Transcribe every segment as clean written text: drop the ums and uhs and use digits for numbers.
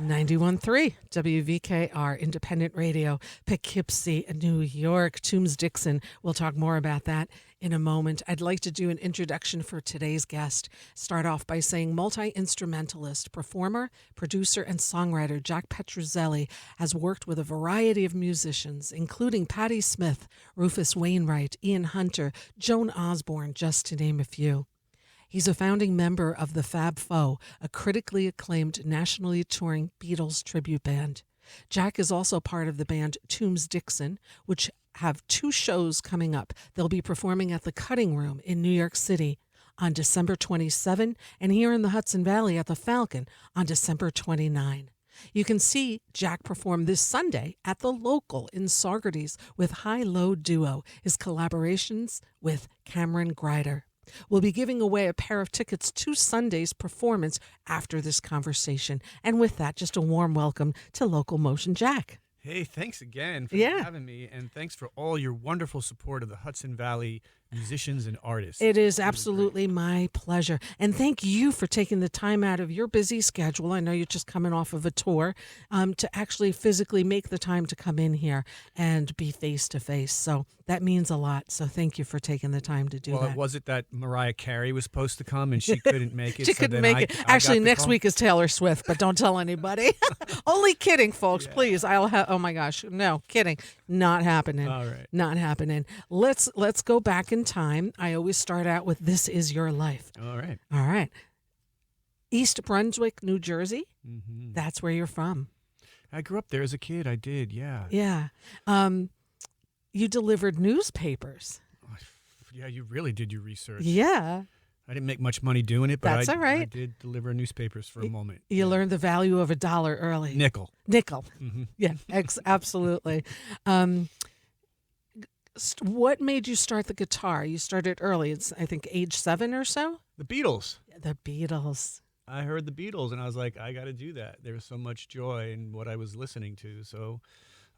91.3 WVKR Independent Radio, Poughkeepsie, New York. Toombs Dixon. We'll talk more about that in a moment. I'd like to do an introduction for today's guest. Start off by saying multi-instrumentalist, performer, producer, and songwriter Jack Petruzzelli has worked with a variety of musicians, including Patti Smith, Rufus Wainwright, Ian Hunter, Joan Osborne, just to name a few. He's a founding member of the Fab Four, a critically acclaimed, nationally touring Beatles tribute band. Jack is also part of the band Toombs Dixon, which have two shows coming up. They'll be performing at the Cutting Room in New York City on December 27 and here in the Hudson Valley at the Falcon on December 29. You can see Jack perform this Sunday at the Local in Saugerties with High Low Duo, his collaborations with Cameron Greider. We'll be giving away a pair of tickets to Sunday's performance after this conversation. And with that, just a warm welcome to LocalMotion, Jack. Hey, thanks again for having me, and thanks for all your wonderful support of the Hudson Valley musicians and artists. It is absolutely my pleasure. And thank you for taking the time out of your busy schedule. I know you're just coming off of a tour to actually physically make the time to come in here and be face-to-face. So that means a lot. So thank you for taking the time to do that. Well, was it that Mariah Carey was supposed to come and she couldn't make it? She couldn't make it. Actually, next week is Taylor Swift, but don't tell anybody. Only kidding, folks. Yeah. Please. Oh my gosh. No, kidding. Not happening. All right. Not happening. Let's go back in time. I always start out with "This Is Your Life." All right. All right. East Brunswick, New Jersey. Mm-hmm. That's where you're from. I grew up there as a kid. I did. Yeah. Yeah. You delivered newspapers. Yeah, you really did your research. Yeah. I didn't make much money doing it, but That's all right. I did deliver newspapers for a moment. You learned the value of $1 early. Nickel. Mm-hmm. Yeah, absolutely. What made you start the guitar? You started early. It's, I think, age 7 or so? The Beatles. The Beatles. I heard the Beatles, and I was like, I got to do that. There was so much joy in what I was listening to, so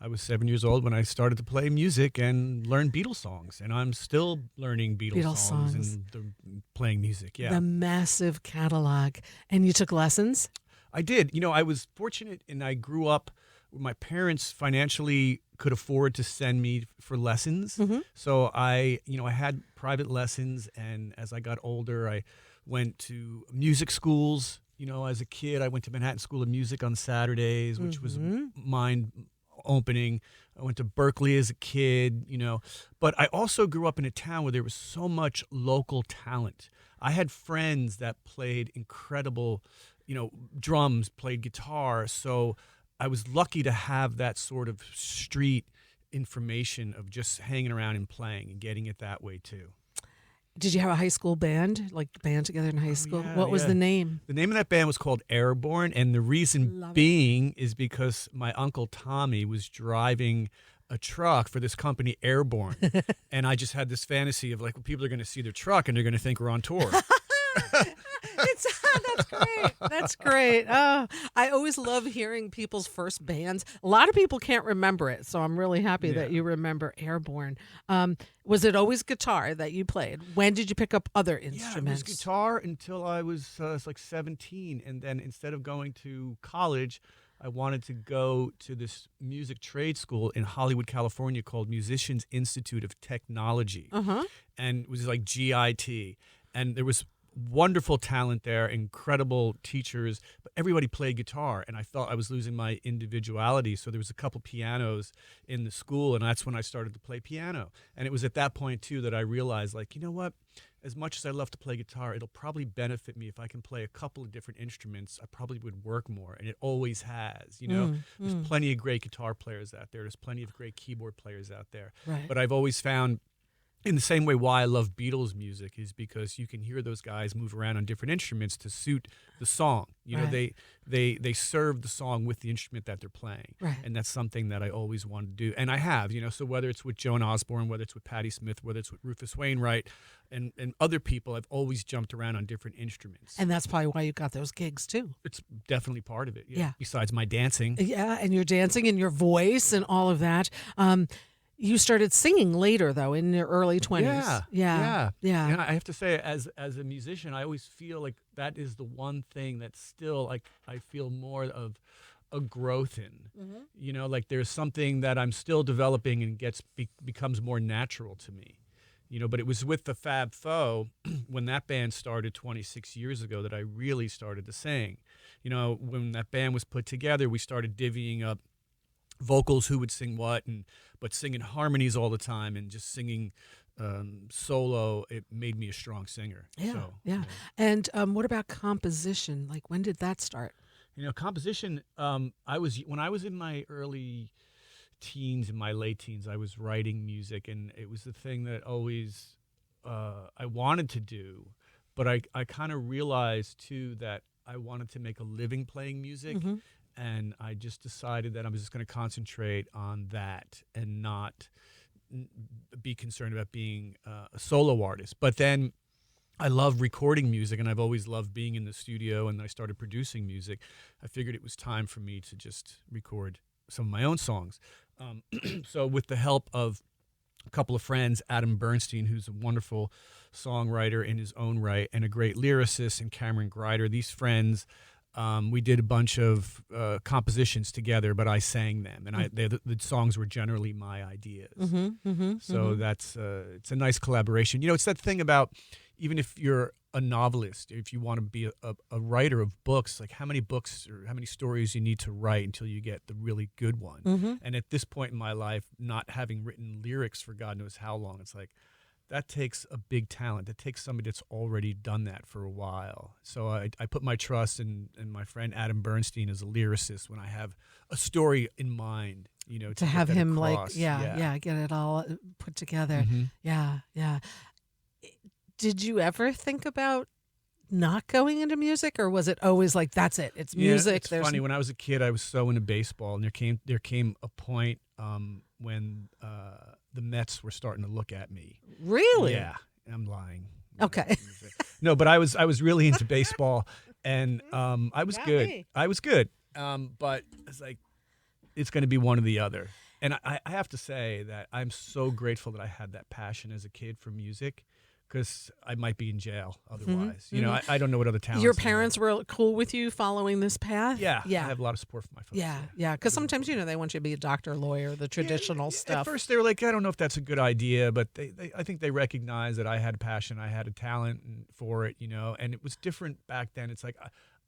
I was 7 years old when I started to play music and learn Beatles songs, and I'm still learning Beatles songs and playing music. Yeah, the massive catalog. And you took lessons? I did. You know, I was fortunate, and I grew up where my parents financially could afford to send me for lessons. Mm-hmm. So I had private lessons, and as I got older, I went to music schools. You know, as a kid, I went to Manhattan School of Music on Saturdays, which was mind-opening. I went to Berkeley as a kid, but I also grew up in a town where there was so much local talent. I had friends that played incredible, drums, played guitar, so I was lucky to have that sort of street information of just hanging around and playing and getting it that way too. Did you have a high school band, like band together in high school? What was the name? The name of that band was called Airborne, and the reason is because my Uncle Tommy was driving a truck for this company, Airborne, and I just had this fantasy of, like, well, people are going to see their truck and they're going to think we're on tour. That's great. That's great. Oh, I always love hearing people's first bands. A lot of people can't remember it, so I'm really happy that you remember Airborne. Was it always guitar that you played? When did you pick up other instruments? Yeah, it was guitar until I was like 17, and then instead of going to college, I wanted to go to this music trade school in Hollywood, California called Musicians Institute of Technology, and it was like GIT, and there was wonderful talent there, incredible teachers, but everybody played guitar, and I felt I was losing my individuality. So there was a couple pianos in the school, and that's when I started to play piano. And it was at that point too that I realized, like, you know what? As much as I love to play guitar, it'll probably benefit me if I can play a couple of different instruments. I probably would work more, and it always has. There's plenty of great guitar players out there. There's plenty of great keyboard players out there. Right. But I've always found, in the same way why I love Beatles music, is because you can hear those guys move around on different instruments to suit the song. They serve the song with the instrument that they're playing. Right. And that's something that I always wanted to do. And I have, so whether it's with Joan Osborne, whether it's with Patti Smith, whether it's with Rufus Wainwright and other people, I've always jumped around on different instruments. And that's probably why you got those gigs too. It's definitely part of it. Yeah. Besides my dancing. Yeah, and your dancing and your voice and all of that. You started singing later, though, in your early 20s. Yeah, Yeah, yeah. yeah. And I have to say, as a musician, I always feel like that is the one thing that still, like, I feel more of a growth in. Hmm. Like there's something that I'm still developing and becomes more natural to me. But it was with the Fab Four when that band started 26 years ago that I really started to sing. When that band was put together, we started divvying up vocals, who would sing what, but singing harmonies all the time and just singing solo. It made me a strong singer. Yeah, So yeah. And what about composition? Like, when did that start? composition. When I was in my early teens, in my late teens, I was writing music, and it was the thing that always I wanted to do, but I kind of realized too that I wanted to make a living playing music, Hmm. and I just decided that I was just going to concentrate on that and not be concerned about being a solo artist. But then I love recording music, and I've always loved being in the studio, and I started producing music. I figured it was time for me to just record some of my own songs. So with the help of a couple of friends, Adam Bernstein, who's a wonderful songwriter in his own right and a great lyricist, and Cameron Greider, these friends, we did a bunch of compositions together, but I sang them, and the songs were generally my ideas. Hmm. Hmm. So that's it's a nice collaboration. It's that thing about, even if you're a novelist, if you want to be a writer of books, like how many books or how many stories you need to write until you get the really good one. Hmm. And at this point in my life, not having written lyrics for God knows how long, it's like that takes a big talent. That takes somebody that's already done that for a while. So I put my trust in my friend Adam Bernstein as a lyricist when I have a story in mind, to To get have that him, like, across. yeah, get it all put together. Hmm. Yeah, yeah. Did you ever think about not going into music, or was it always like, that's it? It's Yeah, music. it's funny. When I was a kid, I was so into baseball, and there came a point when the Mets were starting to look at me. Really? Yeah, I'm lying. Okay. No, but I was really into baseball, and I was Not good. me. I was good. But it's like it's going to be one or the other. And I have to say that I'm so grateful that I had that passion as a kid for music, because I might be in jail otherwise. I don't know what other talents. Your I have. parents were cool with you following this path? Yeah, I Yeah. have a lot of support from my folks. Yeah, yeah. Because sometimes, they want you to be a doctor, lawyer, the traditional At stuff. first, they were like, I don't know if that's a good idea, but I think they recognized that I had passion, I had a talent for it, and it was different back then. It's like,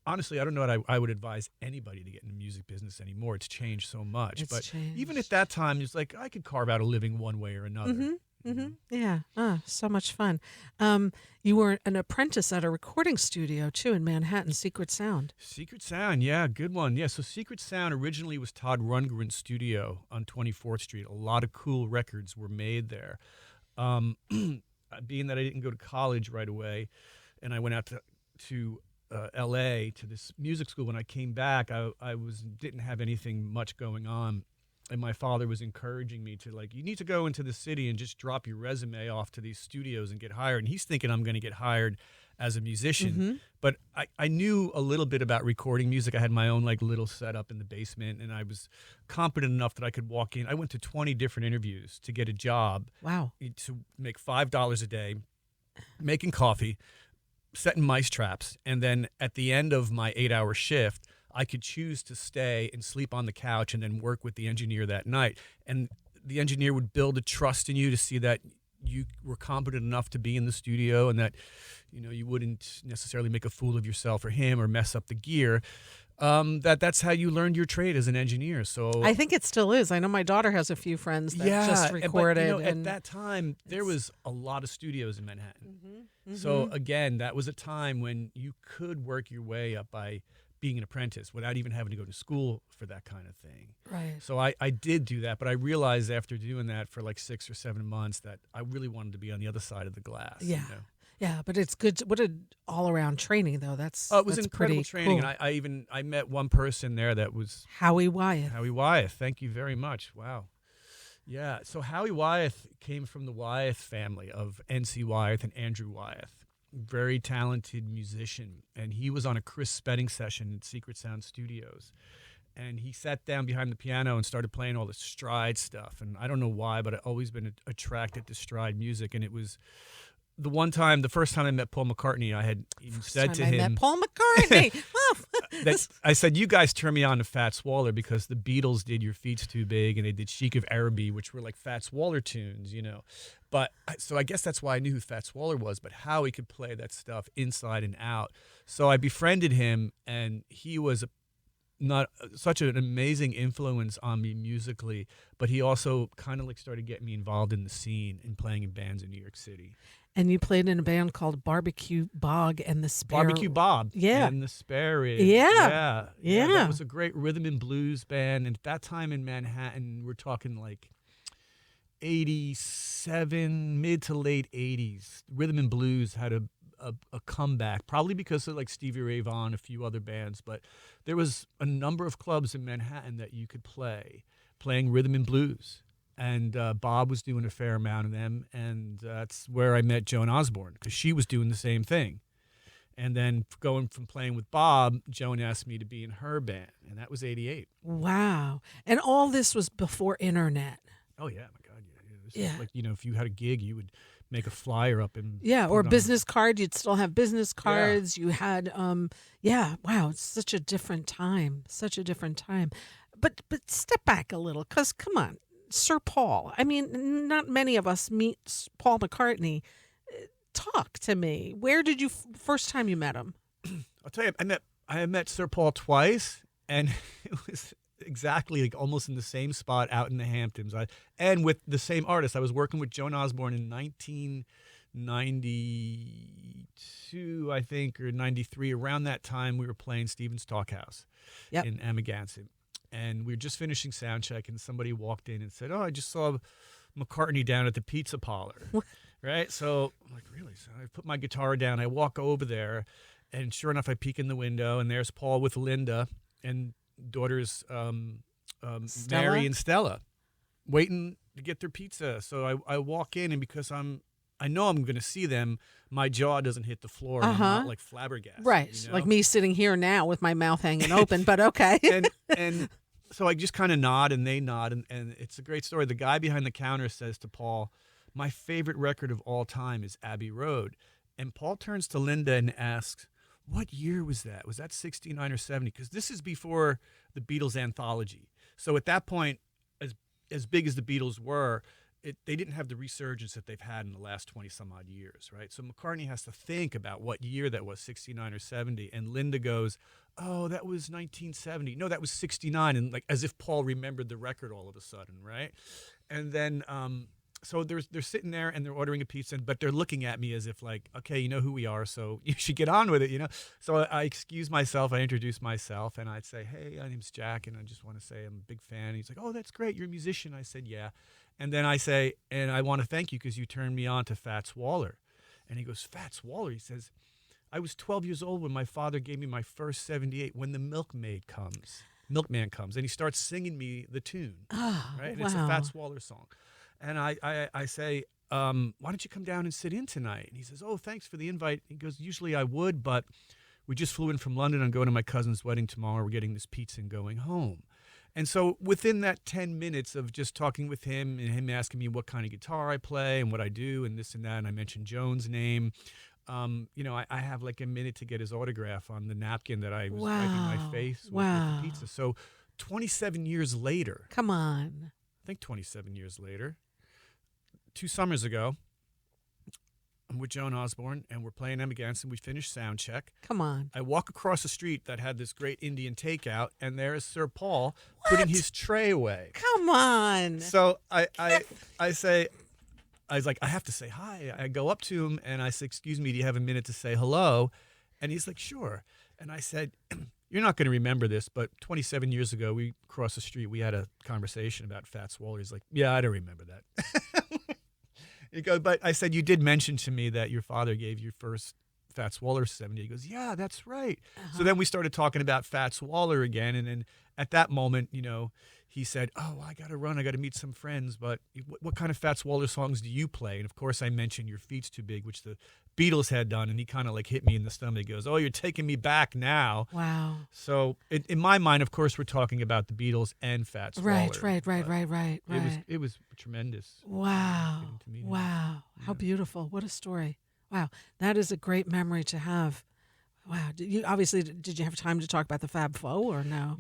honestly, I don't know what I would advise anybody to get in the music business anymore. It's changed so much. It's But changed. even at that time, it's like I could carve out a living one way or another. Mm-hmm. you Mm-hmm. know? Yeah. So much fun. You were an apprentice at a recording studio too in Manhattan, Secret Sound. Secret Sound, yeah, good one. Yeah, so Secret Sound originally was Todd Rundgren's studio on 24th Street. A lot of cool records were made there. Being that I didn't go to college right away, and I went out to L.A. to this music school. When I came back, I didn't have anything much going on, and my father was encouraging me to, like, you need to go into the city and just drop your resume off to these studios and get hired. And he's thinking I'm going to get hired as a musician. Mm-hmm. But I knew a little bit about recording music. I had my own like little setup in the basement, and I was competent enough that I could walk in. I went to 20 different interviews to get a job. Wow. To make $5 a day, making coffee, setting mice traps, and then at the end of my 8-hour shift, I could choose to stay and sleep on the couch and then work with the engineer that night. And the engineer would build a trust in you to see that you were competent enough to be in the studio, and that you wouldn't necessarily make a fool of yourself or him or mess up the gear. That's how you learned your trade as an engineer. So I think it still is. I know my daughter has a few friends that just recorded. But, at that time, there was a lot of studios in Manhattan. Mm-hmm. So again, that was a time when you could work your way up by being an apprentice without even having to go to school for that kind of thing. Right. So I did do that, but I realized after doing that for like 6 or 7 months that I really wanted to be on the other side of the glass. Yeah. Yeah, but it's good. What an all-around training, though. It was that's incredible pretty training, cool. and I met one person there that was Howie Wyeth. Howie Wyeth. Thank you very much. Wow. Yeah. So Howie Wyeth came from the Wyeth family of N.C. Wyeth and Andrew Wyeth. Very talented musician, and he was on a Chris Spedding session at Secret Sound Studios. and he sat down behind the piano and started playing all the stride stuff. And I don't know why, but I've always been attracted to stride music. And it was the first time I met Paul McCartney, I had even said to I him met Paul McCartney. that I said, you guys turned me on to Fats Waller because the Beatles did Your Feet's Too Big and they did Chic of Araby, which were like Fats Waller tunes, you know. But so I guess that's why I knew who Fats Waller was, but how he could play that stuff inside and out. So I befriended him, and he was not such an amazing influence on me musically, but he also kind of like started getting me involved in the scene and playing in bands in New York City. And you played in a band called Barbecue Bog and the Spare. Barbecue Bob. Yeah. And the Spare Ribs. Yeah. Yeah. That was a great rhythm and blues band. And at that time in Manhattan, we're talking like 87, mid to late 80s. Rhythm and blues had a comeback, probably because of like Stevie Ray Vaughan, a few other bands. But there was a number of clubs in Manhattan that you could playing rhythm and blues. And Bob was doing a fair amount of them, and that's where I met Joan Osborne, because she was doing the same thing. And then going from playing with Bob, Joan asked me to be in her band, and that was 88. Wow. And all this was before internet. Oh, yeah, my God, yeah. This is like, you know, if you had a gig, you would make a flyer up and or a business card. You'd still have business cards. Yeah. You had, wow, it's such a different time, But step back a little, because come on. Sir Paul. I mean, not many of us meet Paul McCartney. Talk to me. Where did you first time you met him? I'll tell you, I met Sir Paul twice, and it was exactly like almost in the same spot out in the Hamptons. And with the same artist. I was working with Joan Osborne in 1992, I think, or 93. Around that time, we were playing Stevens Talkhouse in Amagansett. And we were just finishing sound check, and somebody walked in and said, "Oh, I just saw McCartney down at the pizza parlor." Right? So I'm like, really? So I put my guitar down. I walk over there, and sure enough, I peek in the window, and there's Paul with Linda and daughters Mary and Stella waiting to get their pizza. So I walk in, and because I know I'm going to see them, my jaw doesn't hit the floor. And I'm not like flabbergasted. Right. You know? Like me sitting here now with my mouth hanging open, but okay. and so I just kind of nod, and they nod, and it's a great story. The guy behind the counter says to Paul, "My favorite record of all time is Abbey Road." And Paul turns to Linda and asks, "What year was that? Was that 69 or 70? Because this is before the Beatles anthology. So at that point, as big as the Beatles were, they didn't have the resurgence that they've had in the last 20 some odd years, right? So McCartney has to think about what year that was, 69 or 70. And Linda goes, "Oh, that was 1970. No, that was 69." And like as if Paul remembered the record all of a sudden, right? And then so they're sitting there and they're ordering a pizza, but they're looking at me as if like, okay, you know who we are, so you should get on with it, you know? So I excuse myself, I introduce myself, and I'd say, "Hey, my name's Jack, and I just want to say I'm a big fan." And he's like, "Oh, that's great, you're a musician." I said, "Yeah." And then I say, "And I want to thank you because you turned me on to Fats Waller." And he goes, "Fats Waller?" He says, "I was 12 years old when my father gave me my first 78, When the Milkman Comes. And he starts singing me the tune, right? And it's a Fats Waller song. And I say, "Why don't you come down and sit in tonight?" And he says, "Oh, thanks for the invite." He goes, "Usually I would, but we just flew in from London. I'm going to my cousin's wedding tomorrow. We're getting this pizza and going home." And so within that 10 minutes of just talking with him and him asking me what kind of guitar I play and what I do and this and that, and I mentioned Joan's name, you know, I have like a minute to get his autograph on the napkin that I was wiping my face with the pizza. So 27 years later. Come on. I think 27 years later. 2 summers ago, I'm with Joan Osborne, and we're playing Amagansett. We finished sound check. Come on. I walk across the street that had this great Indian takeout, and there is Sir Paul putting his tray away. Come on. So I say, I was like, I have to say hi. I go up to him, and I say, "Excuse me, do you have a minute to say hello?" And he's like, "Sure." And I said, "You're not going to remember this, but 27 years ago, we crossed the street. We had a conversation about Fats Waller." He's like, "Yeah, I don't remember that." He goes, "But," I said, "you did mention to me that your father gave you first Fats Waller 70. He goes, yeah, that's right. Uh-huh. So then we started talking about Fats Waller again. And then at that moment, he said, oh, I got to run. I got to meet some friends. But what kind of Fats Waller songs do you play? And, of course, I mentioned Your Feet's Too Big, which the Beatles had done. And he kind of like hit me in the stomach. He goes, oh, you're taking me back now. Wow. So in my mind, of course, we're talking about the Beatles and Fats Waller. Right. It was tremendous. Wow. Getting to meet him. Wow. How beautiful. What a story. Wow. That is a great memory to have. Wow. Did you have time to talk about the Fab Four or no?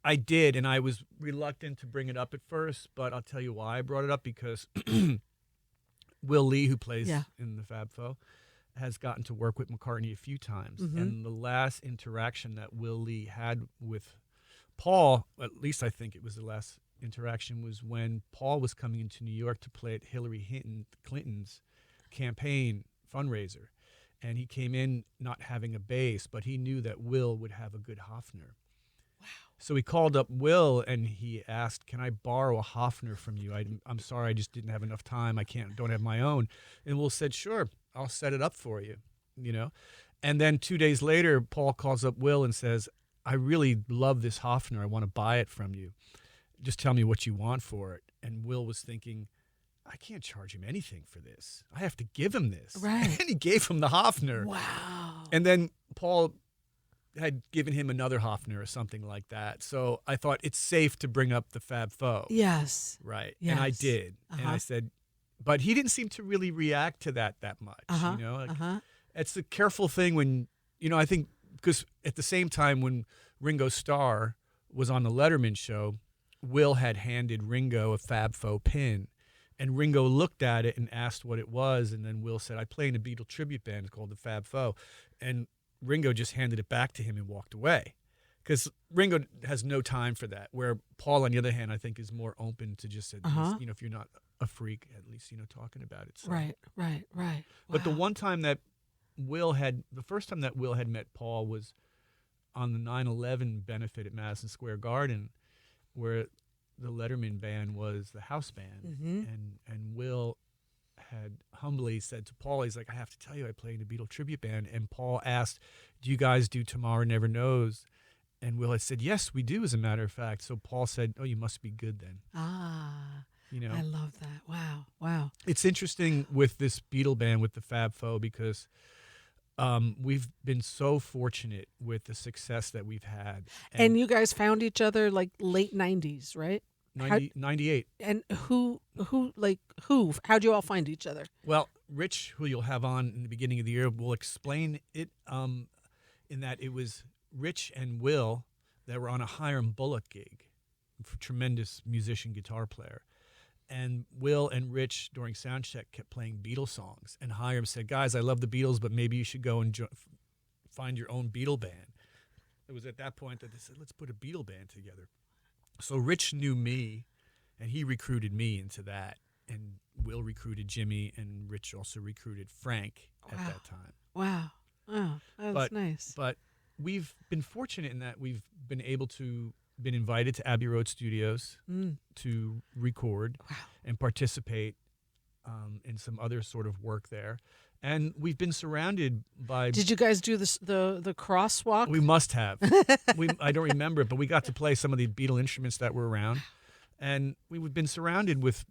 I did, and I was reluctant to bring it up at first, but I'll tell you why I brought it up, because Will Lee, who plays in the Fab Four, has gotten to work with McCartney a few times. Mm-hmm. And the last interaction that Will Lee had with Paul, at least I think it was the last interaction, was when Paul was coming into New York to play at Hillary Clinton's campaign fundraiser. And he came in not having a bass, but he knew that Will would have a good Hofner. Wow. So he called up Will and he asked, can I borrow a Hofner from you? I'm sorry, I just didn't have enough time. Don't have my own. And Will said, sure, I'll set it up for you, And then 2 days later, Paul calls up Will and says, I really love this Hofner. I want to buy it from you. Just tell me what you want for it. And Will was thinking, I can't charge him anything for this. I have to give him this. Right. And he gave him the Hofner. Wow. And then Paul had given him another Hofner or something like that. So I thought it's safe to bring up the Fab Four. Yes. Right. Yes. And I did. Uh-huh. And I said, but he didn't seem to really react to that much. It's a careful thing when, I think, because at the same time when Ringo Starr was on the Letterman show, Will had handed Ringo a Fab Four pin. And Ringo looked at it and asked what it was. And then Will said, I play in a Beatle tribute band called the Fab Four. And Ringo just handed it back to him and walked away. Because Ringo has no time for that. Where Paul, on the other hand, I think is more open to just, if you're not a freak, at least, talking about it. So. Right. But the first time that Will had met Paul was on the 9/11 benefit at Madison Square Garden, where the Letterman band was the house band. Mm-hmm. And Will had humbly said to Paul, he's like, I have to tell you, I play in a Beatle tribute band. And Paul asked, do you guys do Tomorrow Never Knows? And Will had said, yes, we do, as a matter of fact. So Paul said, oh, you must be good then. I love that. Wow. It's interesting with this Beatle band, with the Fab Four, because we've been so fortunate with the success that we've had. And you guys found each other like late 90s, right? 98. And who, how'd you all find each other? Well, Rich, who you'll have on in the beginning of the year, will explain it in that it was Rich and Will that were on a Hiram Bullock gig, a tremendous musician, guitar player. And Will and Rich, during soundcheck, kept playing Beatles songs. And Hiram said, guys, I love the Beatles, but maybe you should go and find your own Beatle band. It was at that point that they said, let's put a Beatle band together. So Rich knew me, and he recruited me into that. And Will recruited Jimmy, and Rich also recruited Frank at that time. Wow. Oh, that's nice. But we've been fortunate in that we've been able to been invited to Abbey Road Studios to record and participate in some other sort of work there. And we've been surrounded by... Did you guys do the crosswalk? We must have. I don't remember it, but we got to play some of the Beatle instruments that were around. And we've been surrounded with,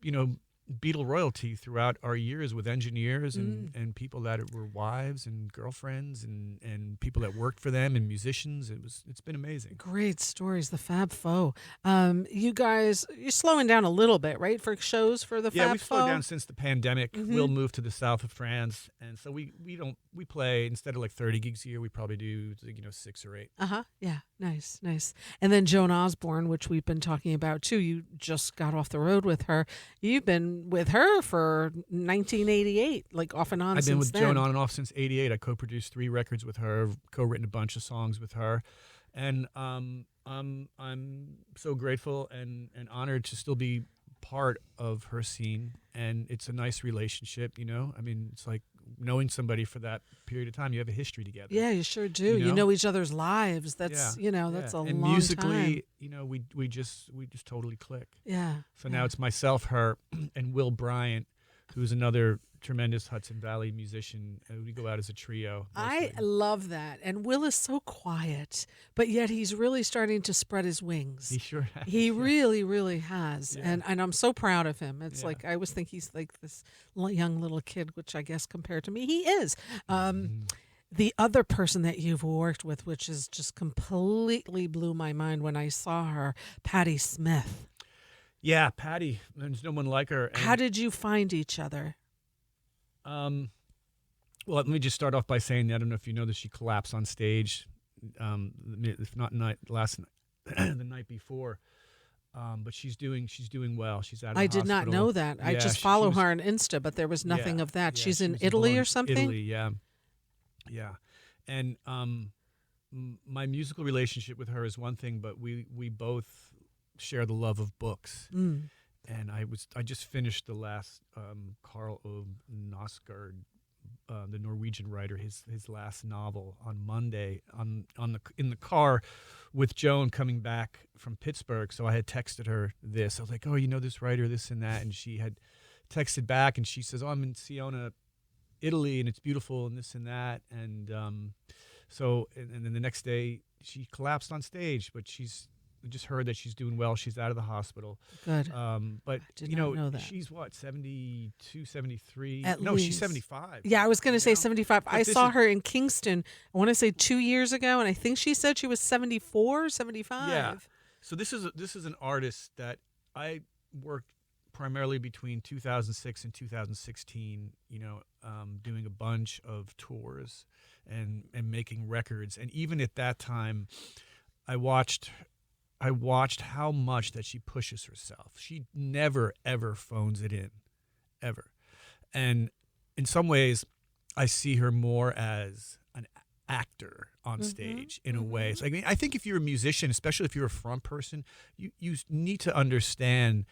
Beatle royalty throughout our years, with engineers and people that were wives and girlfriends and people that worked for them and musicians. It's been amazing. Great stories, the Fab Four. You guys, you're slowing down a little bit, right, for shows for the Fab Four? Yeah, we've slowed down since the pandemic. We'll move to the south of France, and so we play, instead of like 30 gigs a year, we probably do 6 or 8. Yeah, nice. And then Joan Osborne, which we've been talking about too. You just got off the road with her. You've been with her for 1988, like off and on. I've been with then. Joan on and off since '88. I co-produced 3 records with her, co-written a bunch of songs with her, and I'm so grateful and honored to still be part of her scene. And it's a nice relationship, I mean, it's like knowing somebody for that period of time. You have a history together. Yeah, you sure do. You know each other's lives. That's that's a and long musically, time. we just totally click. Yeah. So now it's myself, her, and Will Bryant, who's another tremendous Hudson Valley musician. We go out as a trio. I Mostly. love that. And Will is so quiet, but yet he's really starting to spread his He wings. sure has. He yeah. really, really has. Yeah. And I'm so proud of him. It's Yeah. like I always think he's like this young little kid, which I guess compared to me, he is. Mhm. The other person that you've worked with, which is just completely blew my mind when I saw her, Patti Smith. Yeah, Patty. There's no one like her. How did you find each other? Well, let me just start off by saying, I don't know if you know this, she collapsed on stage, if not last night, the night before. But she's doing well. She's out of the I did not hospital. know that. I Yeah, just she follow was- her on Insta, but there was nothing yeah, of that. yeah, She's she in was Italy Bologna, or something? Italy, yeah, yeah. And my musical relationship with her is one thing, but we both share the love of books. Mm. And I just finished the last Karl Ove Knausgaard, the Norwegian writer, his last novel on Monday in the car with Joan coming back from Pittsburgh. So I had texted her this. I was like, oh, you know this writer, this and that, and she had texted back and she says, oh, I'm in Siena, Italy, and it's beautiful and this and that. And so then the next day she collapsed on stage, but we just heard that she's doing well. She's out of the hospital. Good. But did you not know that. she's what, 72, 73? At No, least. she's 75. Yeah, I was going to say know? 75. But I this saw is- her in Kingston, I want to say 2 years ago, and I think she said she was 74, 75. Yeah. So this is an artist that I worked primarily between 2006 and 2016, doing a bunch of tours and making records. And even at that time, I watched how much that she pushes herself. She never, ever phones it in, ever. And in some ways, I see her more as an actor on stage in a way. It's like, I think if you're a musician, especially if you're a front person, you need to understand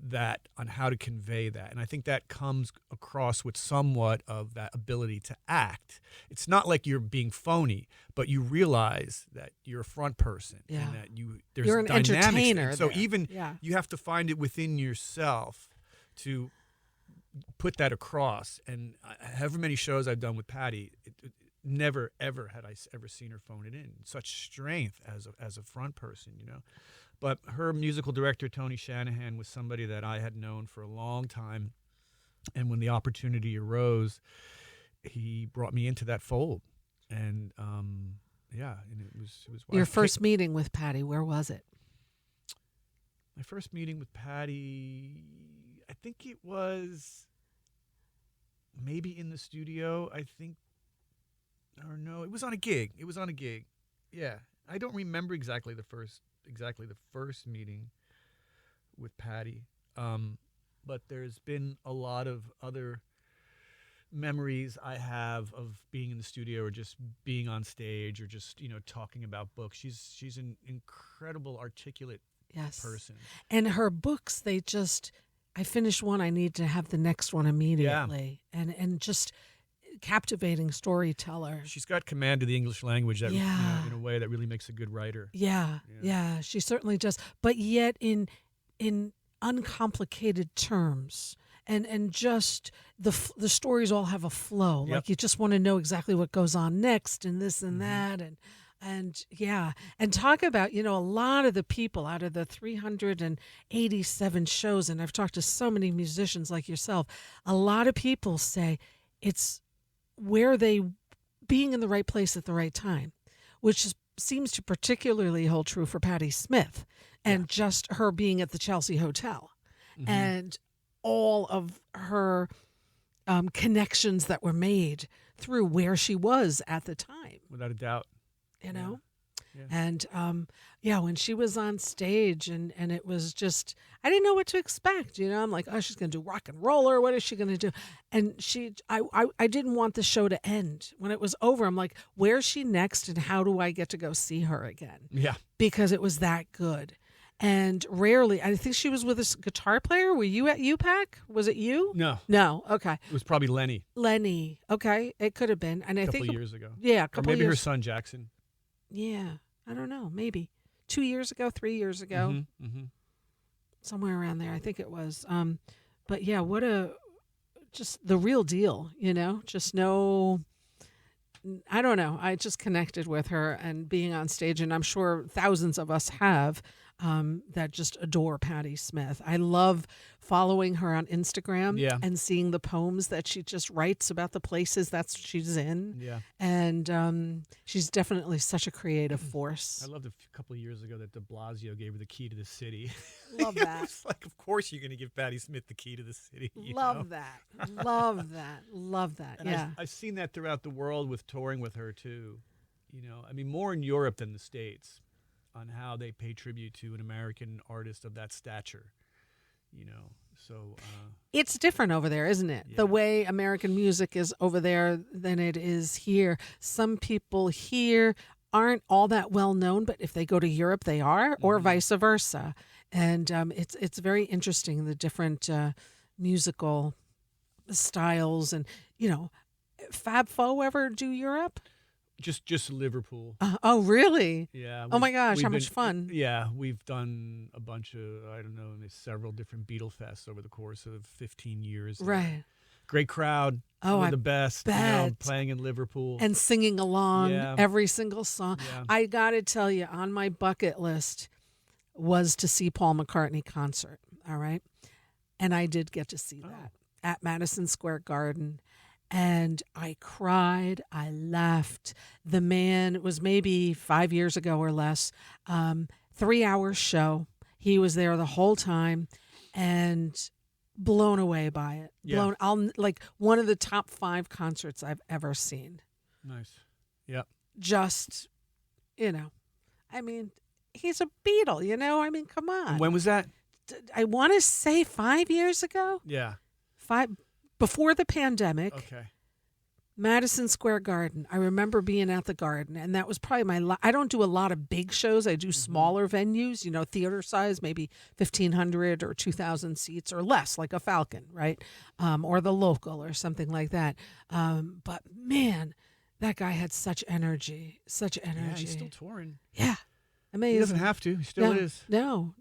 that on how to convey that. And I think that comes across with somewhat of that ability to act. It's not like you're being phony, but you realize that you're a front person Yeah. and that there's You're an dynamics. entertainer And so there. even Yeah. you have to find it within yourself to put that across. And however many shows I've done with Patty, never ever had I ever seen her phone it in. Such strength as a front person, But her musical director, Tony Shanahan, was somebody that I had known for a long time. And when the opportunity arose, he brought me into that fold. And and it was Your first meeting with Patty, where was it? my first meeting with Patty, I think it was maybe in the studio. Or no, it was on a gig. Yeah. I don't remember exactly the first meeting with Patty. But there's been a lot of other memories I have of being in the studio or just being on stage or just, talking about books. She's an incredible articulate person. And her books, I finished one, I need to have the next one immediately. And just captivating storyteller. She's got command of the English language that Yeah. in a way that really makes a good writer. Yeah, she certainly does. But yet in uncomplicated terms. And just the stories all have a flow. Yep. Like you just want to know exactly what goes on next and this and that and talk about, a lot of the people out of the 387 shows, and I've talked to so many musicians like yourself, a lot of people say it's where they being in the right place at the right time, which seems to particularly hold true for Patti Smith and just her being at the Chelsea Hotel and all of her connections that were made through where she was at the time. Without a doubt. You know? Yeah. And when she was on stage and it was just, I didn't know what to expect. I'm like, oh, she's going to do rock and roll, or what is she going to do? And I didn't want the show to end. When it was over, I'm like, where's she next and how do I get to go see her again? Yeah. Because it was that good. And rarely, I think she was with a guitar player. Were you at UPAC? Was it you? No. No. Okay. It was probably Lenny. Okay. It could have been. And I a think couple of years ago. Yeah. A Or couple maybe of her years. son Jackson. Yeah. I don't know. Maybe 2 years ago, 3 years ago, Mm-hmm. somewhere around there. I think it was. But yeah, just the real deal, just no, I don't know. I just connected with her and being on stage, and I'm sure thousands of us have that just adore Patti Smith. I love following her on Instagram Yeah. and seeing the poems that she just writes about the places that she's in. Yeah. And she's definitely such a creative I force. loved a couple of years ago that de Blasio gave her the key to the city. Love that. It's like, of course you're going to give Patti Smith the key to the city. Love that. Love that. Love that. And Yeah. I've seen that throughout the world with touring with her too. I mean, more in Europe than the States, on how they pay tribute to an American artist of that stature. So It's different over there, isn't it? Yeah. The way American music is over there than it is here. Some people here aren't all that well known, but if they go to Europe, they are, or vice versa. And it's very interesting, the different musical styles. And, Fab Four ever do Europe? just Liverpool. Oh, really? Yeah. Oh my gosh, we've how much fun. Yeah, we've done a bunch of, I don't know, several different Beatle fests over the course of 15 years. Right. Great crowd. Oh, Some of I the best. bet. Playing in Liverpool. And singing along Yeah. every single song. Yeah. I got to tell you, on my bucket list was to see Paul McCartney concert. All right. And I did get to see that at Madison Square Garden. And I cried. I laughed. The man, it was maybe 5 years ago or less, 3-hour show. He was there the whole time and blown away by it. Yeah. Like one of the top 5 concerts I've ever seen. Nice. Yep. Just, I mean, he's a Beatle, I mean, come on. And when was that? I want to say 5 years ago. Yeah. Before the pandemic. Okay. Madison Square Garden. I remember being at the Garden, and that was probably I don't do a lot of big shows. I do smaller venues, theater size, maybe 1,500 or 2,000 seats or less, like a Falcon, right? Or the Local or something like that. But man, that guy had such energy. Yeah, he's still touring. Yeah. Amazing. He doesn't have to. He still is. No,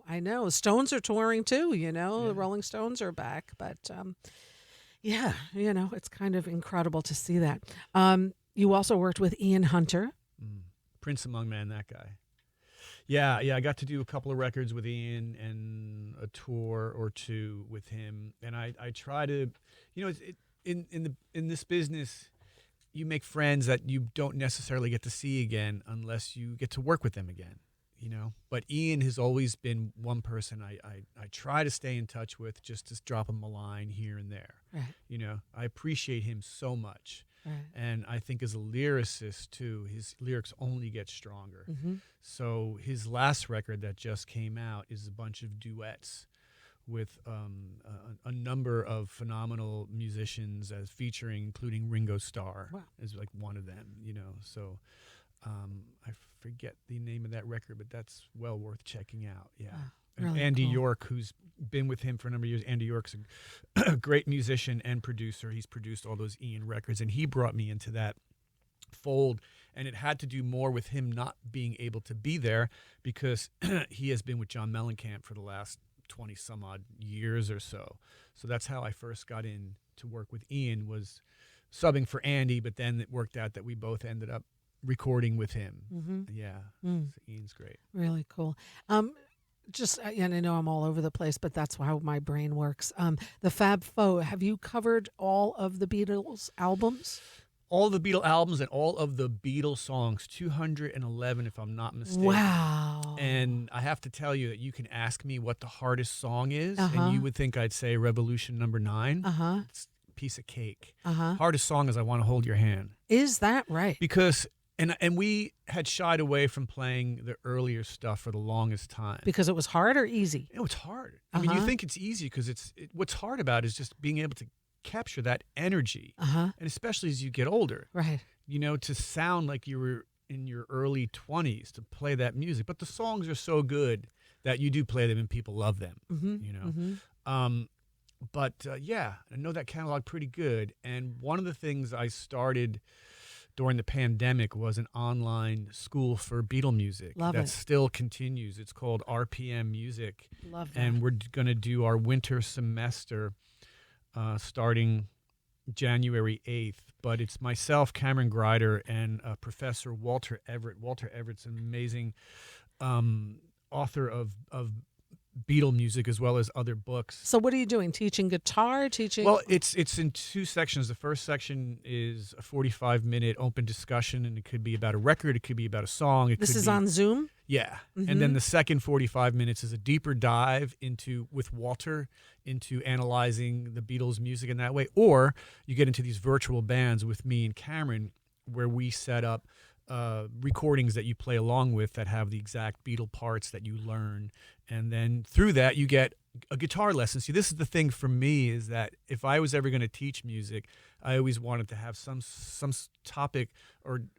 I know. Stones are touring too, The Rolling Stones are back. But yeah, it's kind of incredible to see that. You also worked with Ian Hunter. Prince Among Men, that guy. Yeah, I got to do a couple of records with Ian and a tour or two with him. And I try to, in this business, you make friends that you don't necessarily get to see again unless you get to work with them again, But Ian has always been one person I try to stay in touch with, just to drop him a line here and there. Right. I appreciate him so much. Right. And I think as a lyricist, too, his lyrics only get stronger. Mm-hmm. So his last record that just came out is a bunch of duets with a number of phenomenal musicians as featuring, including Ringo Starr is like one of them, So I forget the name of that record, but that's well worth checking out. Yeah. And really Andy cool. York, who's been with him for a number of years. Andy York's a great musician and producer. He's produced all those Ian records, and he brought me into that fold. And it had to do more with him not being able to be there because he has been with John Mellencamp for the last 20 some odd years or so. So that's how I first got in to work with Ian, was subbing for Andy, but then it worked out that we both ended up recording with him. Mm-hmm. Yeah. Mm. So Ian's great. Really cool. And I know I'm all over the place, but that's how my brain works. The Fab Four, have you covered all of the Beatles albums? All the Beatle albums and all of the Beatles songs, 211 if I'm not mistaken. Wow. And I have to tell you that you can ask me what the hardest song is, and you would think I'd say Revolution Number 9. It's a piece of cake. Hardest song is I Want to Hold Your Hand. Is that right? Because, and we had shied away from playing the earlier stuff for the longest time. Because it was hard or easy? It's hard. I mean, you think it's easy because what's hard about it is just being able to capture that energy, and especially as you get older, right? To sound like you were in your early 20s, to play that music. But the songs are so good that you do play them and people love them. But I know that catalog pretty good. And one of the things I started during the pandemic was an online school for Beatle music that still continues. It's called RPM Music. Love that. And we're going to do our winter semester starting January 8th. But it's myself, Cameron Greider, and Professor Walter Everett. Walter Everett's an amazing author of Beatle music as well as other books. So what are you doing? Teaching guitar? Teaching? Well, it's in two sections. The first section is a 45-minute open discussion, and it could be about a record. It could be about a song. This is on Zoom? Yeah. Mm-hmm. And then the second 45 minutes is a deeper dive with Walter into analyzing the Beatles' music in that way. Or you get into these virtual bands with me and Cameron where we set up recordings that you play along with that have the exact Beatle parts that you learn. And then through that, you get a guitar lesson. See, this is the thing for me is that if I was ever going to teach music, I always wanted to have some topic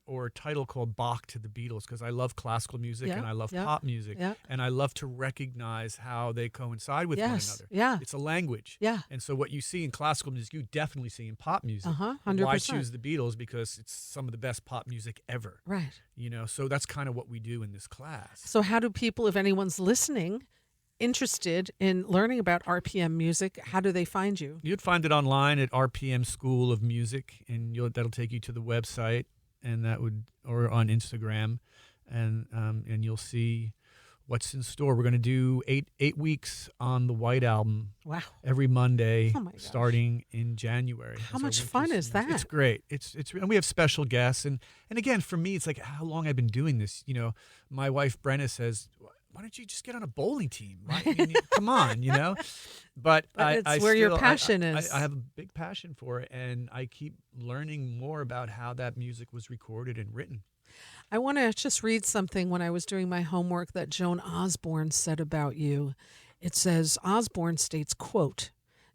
or title called Bach to the Beatles, because I love classical music and I love pop music. Yeah. And I love to recognize how they coincide with one another. Yeah. It's a language. Yeah. And so what you see in classical music, you definitely see in pop music. 100%. Why choose the Beatles? Because it's some of the best pop music ever. Right. You know, so that's kind of what we do in this class. So how do people, if anyone's listening, interested in learning about RPM music, how do they find you? You'd find it online at RPM School of Music, and that'll take you to the website, and or on Instagram, and you'll see what's in store. We're going to do eight weeks on the White Album. Wow. Every Monday, Oh my gosh. starting in January. How much fun is that? It's great. It's and we have special guests, and again, for me, it's like how long I've been doing this. You know, my wife Brenna says, why don't you just get on a bowling team? Come on, you know. But it's where your passion is. I have a big passion for it, and I keep learning more about how that music was recorded and written. I want to just read something when I was doing my homework that Joan Osborne said about you. It says, Osborne states, quote,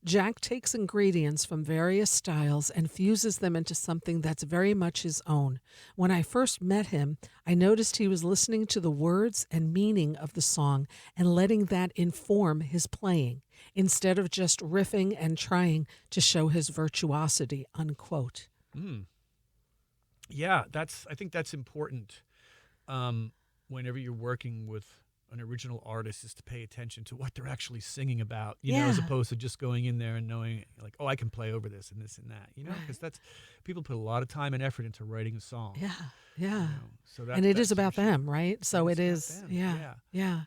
Jack takes ingredients from various styles and fuses them into something that's very much his own. When I first met him, I noticed he was listening to the words and meaning of the song and letting that inform his playing, instead of just riffing and trying to show his virtuosity, unquote. Yeah, I think that's important whenever you're working with an original artist, is to pay attention to what they're actually singing about, you know, as opposed to just going in there and knowing like, oh, I can play over this and this and that, you know, because people put a lot of time and effort into writing a song. Yeah. You know, so And it is about them, right? So it is. Yeah. Yeah.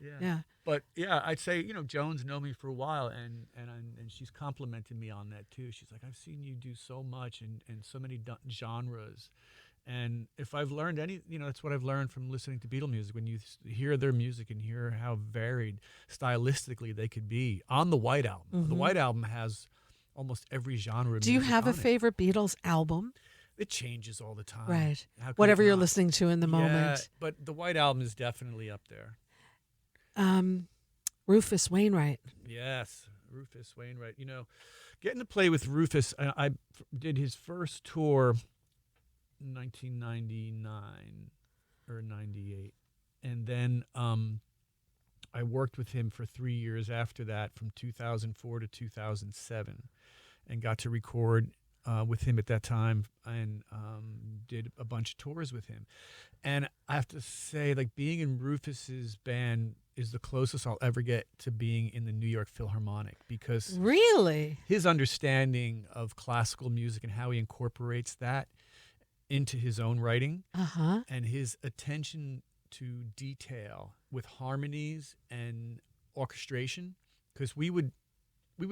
But yeah, I'd say, you know, Joan's known me for a while, and she's complimented me on that too. She's like, I've seen you do so much and so many genres. And if I've learned that's what I've learned from listening to Beatle music. When you hear their music and hear how varied stylistically they could be on the White Album. Mm-hmm. The White Album has almost every genre of Do you music have a on it. favorite Beatles album? It changes all the time. Right. How could Whatever it you're not? listening to in the moment. Yeah, but the White Album is definitely up there. Rufus Wainwright. Yes, Rufus Wainwright. You know, getting to play with Rufus, I did his first tour 1999 or 98, and then I worked with him for 3 years after that, from 2004 to 2007, and got to record with him at that time, and did a bunch of tours with him. And I have to say, like, being in Rufus's band is the closest I'll ever get to being in the New York Philharmonic, because Really? his understanding of classical music and how he incorporates that into his own writing, and his attention to detail with harmonies and orchestration, because we would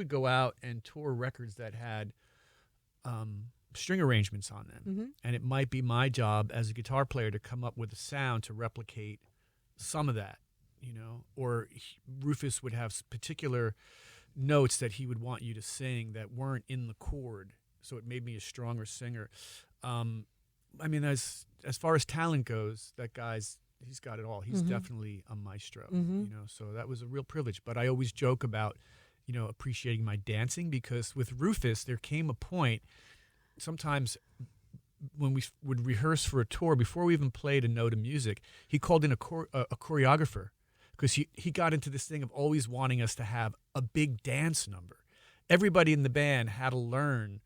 go out and tour records that had string arrangements on them, and it might be my job as a guitar player to come up with a sound to replicate some of that, you know, or Rufus would have particular notes that he would want you to sing that weren't in the chord, so it made me a stronger singer. I mean, as far as talent goes, he's got it all. He's definitely a maestro, you know, so that was a real privilege. But I always joke about, you know, appreciating my dancing, because with Rufus, there came a point sometimes when we would rehearse for a tour, before we even played a note of music, he called in a choreographer, because he got into this thing of always wanting us to have a big dance number. Everybody in the band had to learn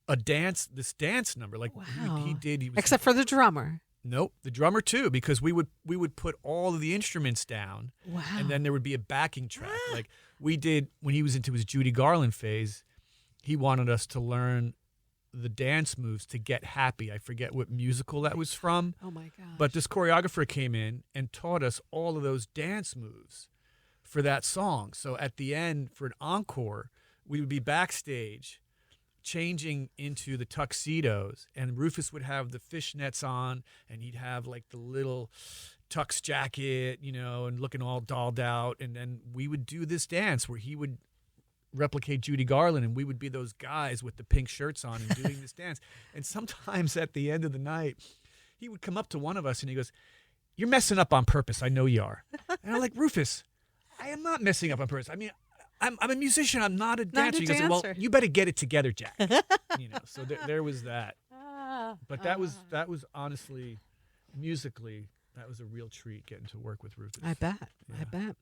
this dance number. Like, wow. he did. Except for the drummer. Nope, the drummer too, because we would put all of the instruments down, Wow. and then there would be a backing track. Like we did when he was into his Judy Garland phase. he wanted us to learn the dance moves to get happy. I forget what musical that was from. Oh my gosh. But this choreographer came in and taught us all of those dance moves for that song. So at the end, for an encore, we would be backstage changing into the tuxedos, and Rufus would have the fishnets on, and he'd have like the little tux jacket, and looking all dolled out. And then we would do this dance where he would replicate Judy Garland, and we would be those guys with the pink shirts on and doing this dance. And sometimes at the end of the night, he would come up to one of us and he goes, "You're messing up on purpose. I know you are." And I'm like, "Rufus, I am not messing up on purpose. I mean, I'm a musician. I'm not a dancer." He goes, "Well, you better get it together, Jack." So there was that. But that was honestly, musically, that was a real treat getting to work with Rufus. I bet.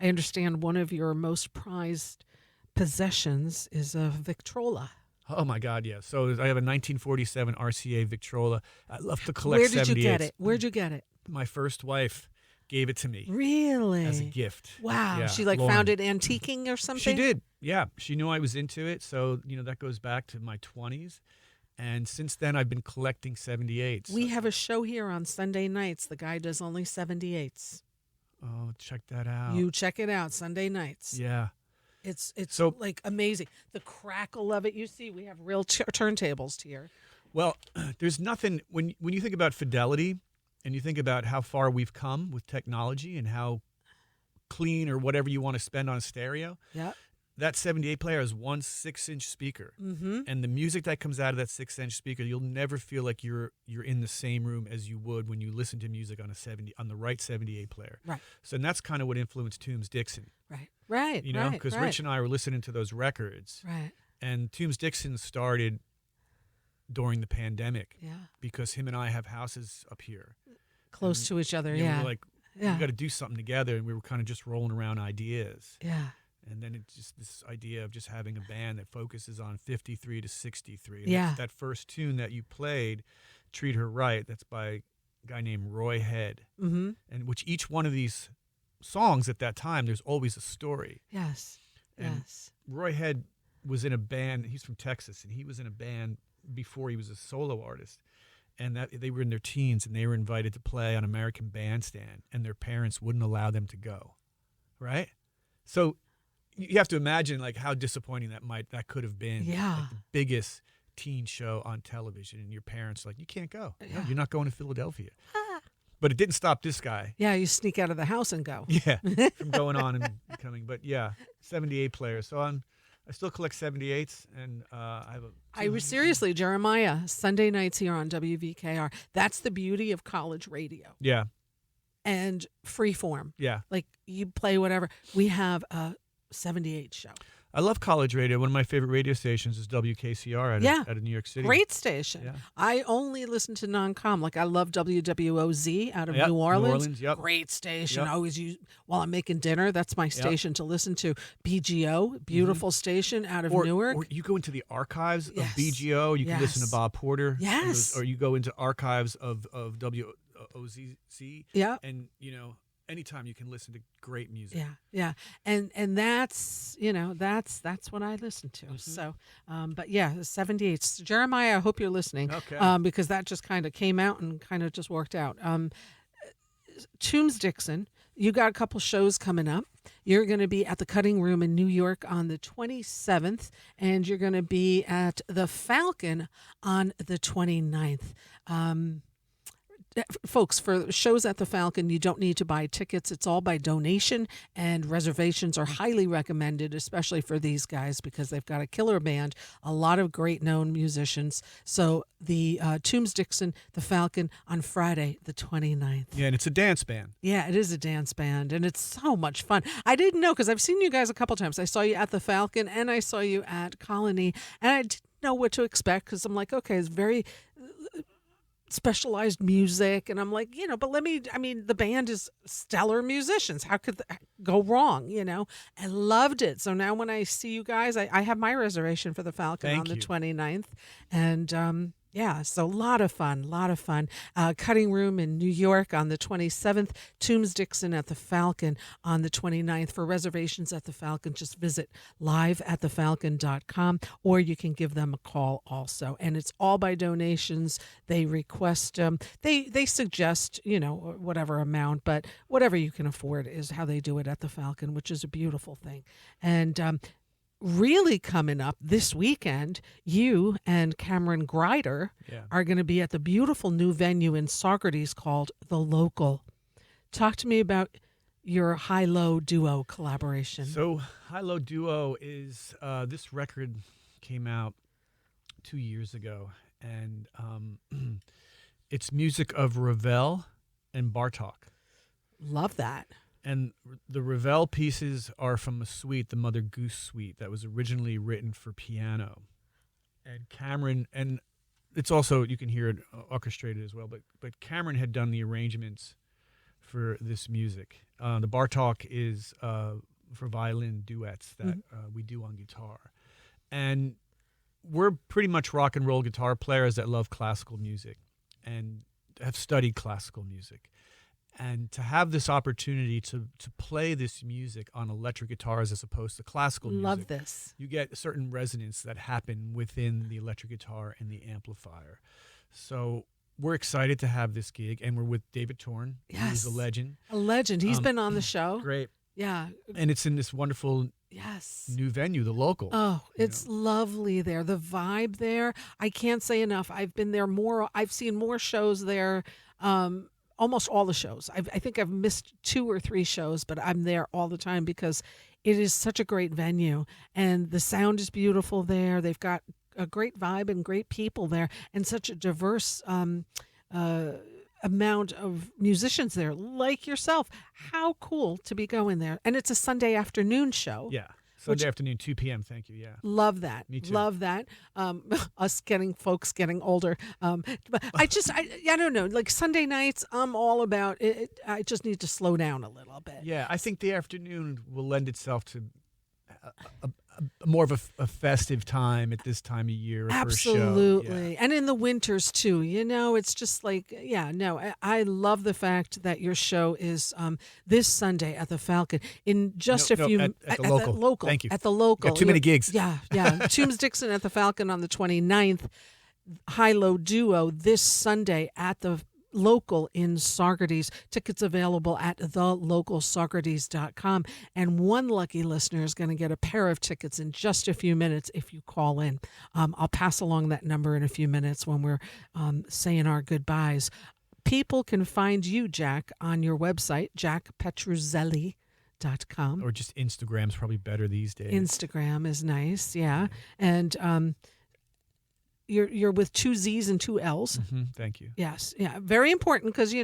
I understand one of your most prized possessions is a Victrola. Oh my God, yeah. So I have a 1947 RCA Victrola. I love to collect 78s. Where did you get it? Where'd you get it? My first wife gave it to me. Really? As a gift. Wow. Yeah, She Lauren. found it antiquing or something? She did. Yeah. She knew I was into it. So, that goes back to my 20s. And since then, I've been collecting 78s. We have a show here on Sunday nights. The guy does only 78s. Oh, check that out. You check it out Sunday nights. Yeah. It's So- like amazing. The crackle of it. You see, we have real turntables here. Well, there's nothing, when you think about fidelity and you think about how far we've come with technology and how clean or whatever you want to spend on a stereo, Yep. that 78 player has one 6-inch speaker. Mm-hmm. And the music that comes out of that 6-inch speaker, you'll never feel like you're in the same room as you would when you listen to music on the right 78 player. Right. So and that's kind of what influenced Toombs Dixon. Right. Because right. Rich and I were listening to those records. Right. And Toombs Dixon started during the pandemic. Yeah. Because him and I have houses up here. Close to each other. We Yeah. were like, we got to do something together, and we were kind of just rolling around ideas. Yeah. And then it's just this idea of just having a band that focuses on 53 to 63. And Yeah. that first tune that you played, Treat Her Right, that's by a guy named Roy Head. Mm-hmm. And which each one of these songs at that time, there's always a story. Yes. And Yes. Roy Head was in a band. He's from Texas, and he was in a band before he was a solo artist. And that they were in their teens, and they were invited to play on American Bandstand, and their parents wouldn't allow them to go. Right? So you have to imagine like how disappointing that could have been. Yeah. Like the biggest teen show on television, and your parents like, "You can't go. No, Yeah. you're not going to Philadelphia." But it didn't stop this guy. Yeah, you sneak out of the house and go. Yeah, from going on and coming. But yeah, 78 players. So I still collect 78s, and I have a. I was seriously, Jeremiah, Sunday nights here on WVKR. That's the beauty of college radio Yeah, and freeform. yeah. Like you play whatever. We have a 78 show. I love college radio. One of my favorite radio stations is WKCR out of New York City. Great station. Yeah. I only listen to non-com. Like I love WWOZ out of New Orleans. Yep. Great station. Yep. I always use while I'm making dinner. That's my station to listen to. BGO, beautiful station out of Newark. Or you go into the archives of Yes. BGO. You can listen to Yes. Bob Porter. Yes. Or you go into archives of WOZC. Yeah. And, anytime you can listen to great music. Yeah. And that's, that's what I listen to. So, but yeah, 78. Jeremiah, I hope you're listening. Okay. Because that just kind of came out and kind of just worked out. Toombs Dixon, you got a couple shows coming up. You're going to be at the Cutting Room in New York on the 27th, and you're going to be at the Falcon on the 29th. Folks, for shows at the Falcon, you don't need to buy tickets. It's all by donation, and reservations are highly recommended, especially for these guys because they've got a killer band, a lot of great known musicians. So the Toombs Dixon, the Falcon, on Friday, the 29th. Yeah, and it's a dance band. Yeah, it is a dance band, and it's so much fun. I didn't know because I've seen you guys a couple times. I saw you at the Falcon, and I saw you at Colony, and I didn't know what to expect because I'm like, okay, it's very specialized music, and I'm like, but the band is stellar musicians. How could that go wrong? I loved it. So now when I see you guys, I have my reservation for the Falcon on the 29th, and Yeah, so a lot of fun, a lot of fun. Cutting Room in New York on the 27th, Toombs Dixon at the Falcon on the 29th. For reservations at the Falcon, just visit liveatthefalcon.com, or you can give them a call also. And it's all by donations. They request, they suggest, whatever amount, but whatever you can afford is how they do it at the Falcon, which is a beautiful thing. And really coming up this weekend, you and Cameron Grider Yeah. are going to be at the beautiful new venue in Socrates called The Local. Talk to me about your high-low duo collaboration. So High Low Duo is this record came out 2 years ago, and it's music of Ravel and Bartok. Love that. And the Ravel pieces are from a suite, the Mother Goose suite, that was originally written for piano. And Cameron, and it's also, you can hear it orchestrated as well, but Cameron had done the arrangements for this music. The Bartok is for violin duets that we do on guitar. And we're pretty much rock and roll guitar players that love classical music and have studied classical music. And to have this opportunity to play this music on electric guitars as opposed to classical music. Love this. You get a certain resonance that happen within the electric guitar and the amplifier. So we're excited to have this gig, and we're with David Torn, who's a legend. A legend. He's been on the show. Great. Yeah. And it's in this wonderful new venue, The Local. Oh, it's lovely there. The vibe there, I can't say enough. I've been there more. I've seen more shows there. Almost all the shows. I think I've missed 2 or 3 shows, but I'm there all the time because it is such a great venue, and the sound is beautiful there. They've got a great vibe and great people there, and such a diverse amount of musicians there, like yourself. How cool to be going there. And it's a Sunday afternoon show. Yeah. Sunday afternoon, 2 p.m. Thank you. Yeah. Love that. Me too. Love that. Folks getting older. But I don't know. Like Sunday nights, I'm all about it. I just need to slow down a little bit. Yeah, I think the afternoon will lend itself to more of a festive time at this time of year. Absolutely. For a show. Yeah. And in the winters too, it's just like, I love the fact that your show is this Sunday at the Falcon in just a few at the Local. Thank you. At the Local. Got too many gigs. Yeah. Toombs Dixon at the Falcon on the 29th. High-low duo this Sunday at the Local in Socrates. Tickets available at thelocalsocrates.com. And one lucky listener is going to get a pair of tickets in just a few minutes if you call in. I'll pass along that number in a few minutes when we're saying our goodbyes. People can find you, Jack, on your website, jackpetruzzelli.com. Or just Instagram's probably better these days. Instagram is nice, yeah. And you're with 2 Z's and 2 L's. Mm-hmm, thank you. Yes, yeah, very important because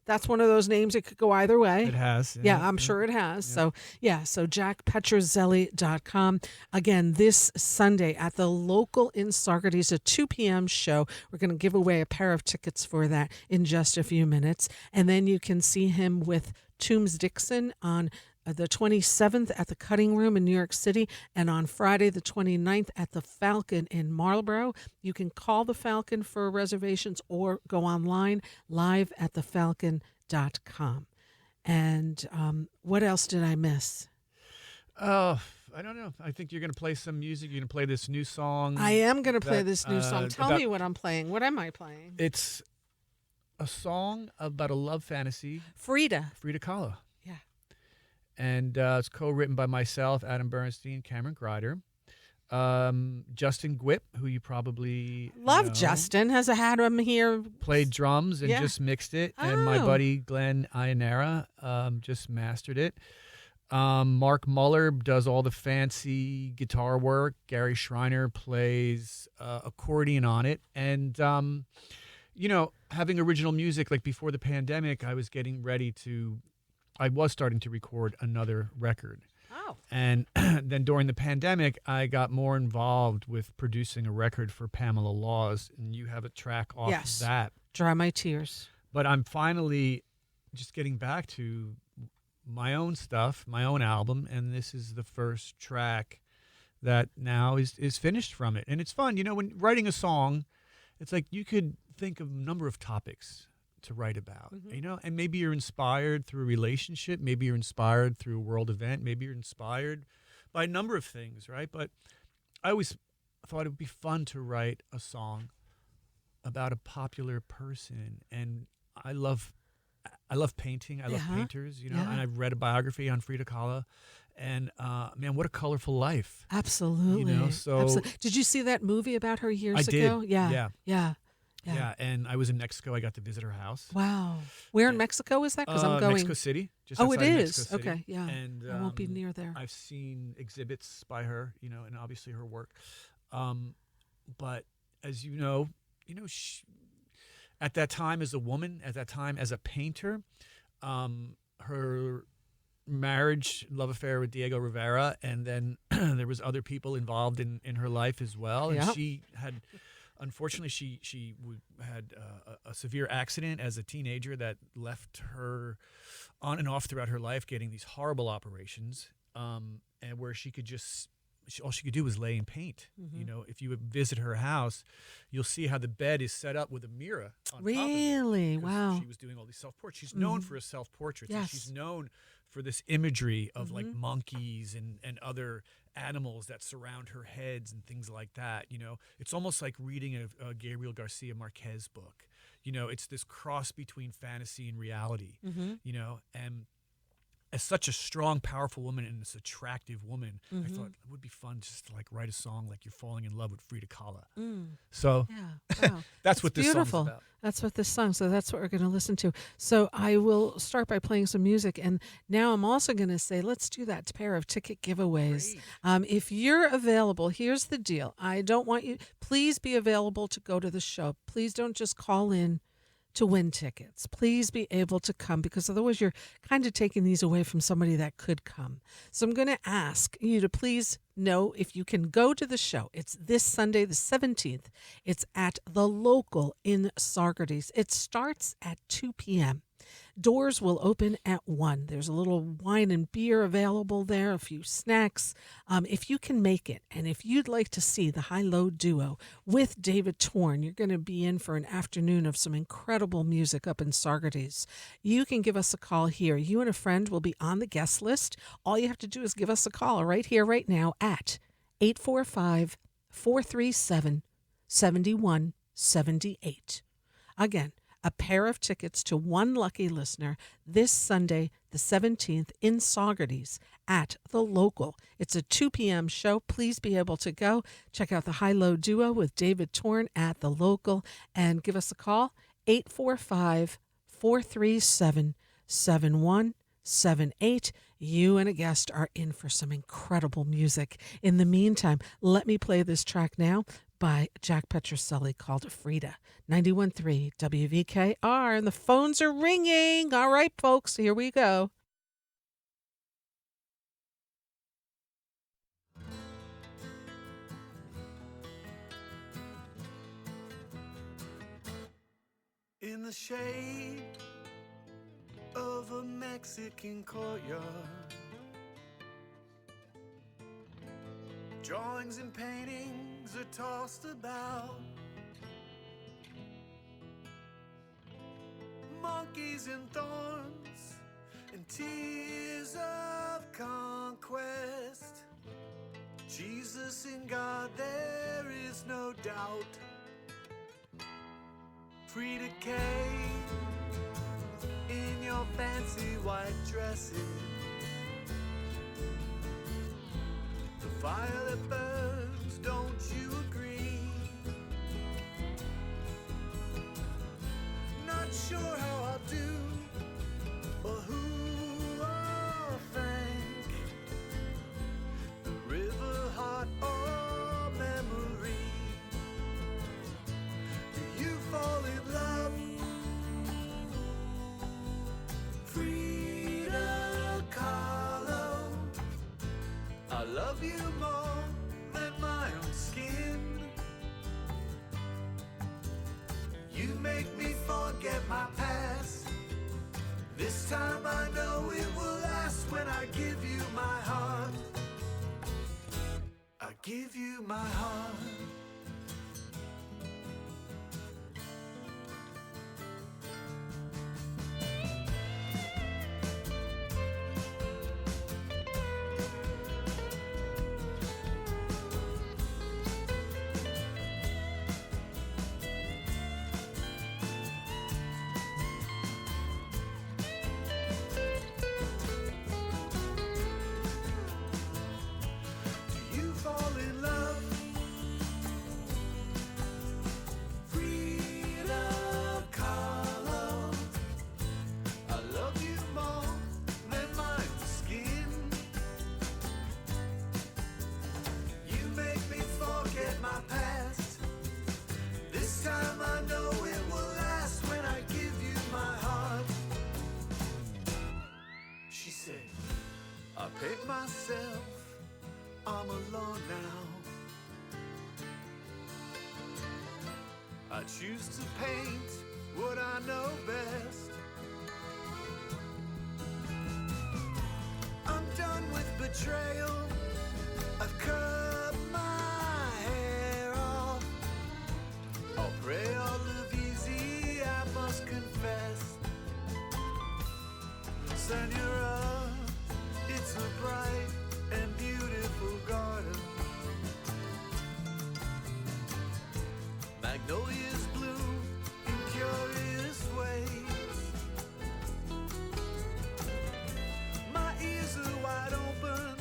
that's one of those names that could go either way. It has. Yeah, I'm sure it has. So jackpetruzzelli.com. Again, this Sunday at the Local in Socrates, a 2 p.m. show. We're going to give away a pair of tickets for that in just a few minutes. And then you can see him with Toombs Dixon on the 27th at the Cutting Room in New York City, and on Friday the 29th at the Falcon in Marlborough. You can call the Falcon for reservations or go online, liveatthefalcon.com. And what else did I miss? I don't know. I think you're going to play some music. You're going to play this new song. I am going to play this new song. Tell me what I'm playing. What am I playing? It's a song about a love fantasy. Frida Kahlo. Yeah. And it's co-written by myself, Adam Bernstein, Cameron Grider, Justin Gwip, who you probably love. know, Justin has had him here. Played drums and just mixed it. And my buddy Glenn Iannara just mastered it. Mark Muller does all the fancy guitar work. Gary Schreiner plays accordion on it. And, having original music, like before the pandemic, I was starting to record another record. Oh. And then during the pandemic, I got more involved with producing a record for Pamela Laws, and you have a track off of that. Dry My Tears. But I'm finally just getting back to my own stuff, my own album, and this is the first track that now is finished from it. And it's fun. When writing a song, it's like you could think of a number of topics to write about, Mhm. you know, and maybe you're inspired through a relationship, maybe you're inspired through a world event, maybe you're inspired by a number of things, right? But I always thought it would be fun to write a song about a popular person, and I love I love painting. I love Yeah. painters, you know, and Yeah. I've read a biography on Frida Kahlo, and man, what a colorful life, you know. Absolutely. So Absolutely. Did you see that movie about her I years did, ago? Yeah. yeah, Yeah. Yeah. yeah, and I was in Mexico. I got to visit her house. Wow. Where in Mexico is that? Because I'm Mexico going. City, just Oh, it outside of Mexico is. City. Okay. Yeah. And I won't be near there. I've seen exhibits by her, you know, and obviously her work. But as you know, at that time as a woman, at that time as a painter, her marriage, love affair with Diego Rivera, and then there was other people involved in her life as well. And Yep. she had, unfortunately, had a severe accident as a teenager that left her on and off throughout her life, getting these horrible operations, and where she could just. All she could do was lay and paint. Mhm. You know, if you would visit her house, you'll see how the bed is set up with a mirror on top of it. Really? 'Cause Wow. she was doing all these self-portraits. She's known Mhm. for her self-portraits, and Yes. she's known for this imagery of like Mhm. monkeys and other animals that surround her heads and things like that. You know, it's almost like reading a Gabriel Garcia Marquez book. You know, it's this cross between fantasy and reality. Mhm. You know, and as such a strong, powerful woman and this attractive woman, I Mhm. thought it would be fun just to like write a song like you're falling in love with Frida Kahlo. Mm. So Yeah. Wow. that's what this Beautiful. song's about. That's what this song. So that's what we're going to listen to. So I will start by playing some music, and now I'm also going to say let's do that pair of ticket giveaways. Great. If you're available, here's the deal. I don't want you. Please be available to go to the show. Please don't just call in to win tickets. Please be able to come, because otherwise you're kind of taking these away from somebody that could come. So I'm going to ask you to please know if you can go to the show. It's this Sunday, the 17th. It's at the Local in Saugerties. It starts at 2 p.m. Doors will open at 1. There's a little wine and beer available there, a few snacks. If you can make it, and if you'd like to see the high-low duo with David Torn, you're going to be in for an afternoon of some incredible music up in Saugerties. You can give us a call here. You and a friend will be on the guest list. All you have to do is give us a call right here, right now at 845-437-7178. Again, a pair of tickets to one lucky listener this Sunday, the 17th, in Saugerties at the Local. It's a 2 p.m. show. Please be able to go. Check out the high-low duo with David Torn at the Local, and give us a call, 845-437-7178. You and a guest are in for some incredible music. In the meantime, let me play this track now by Jack Petruzzelli called Frida. 91.3 WVKR, and the phones are ringing. All right, folks, here we go. In the shade of a Mexican courtyard, drawings and paintings are tossed about. Monkeys and thorns and tears of conquest. Jesus in God, there is no doubt. Frida K in your fancy white dresses. The fire that burns, don't you agree? Not sure how I'll do or who I'll thank. The river heart or memory. Do you fall in love? Frida Kahlo. I love you more than my own skin. You make me forget my past. This time I know it will last when I give you my heart. I give you my heart. I paint myself, I'm alone now. I choose to paint what I know best. I'm done with betrayal, I've cut my hair off. I'll pray all of easy, I must confess. Senora, it's a bright and beautiful garden. Magnolias bloom in curious ways. My ears are wide open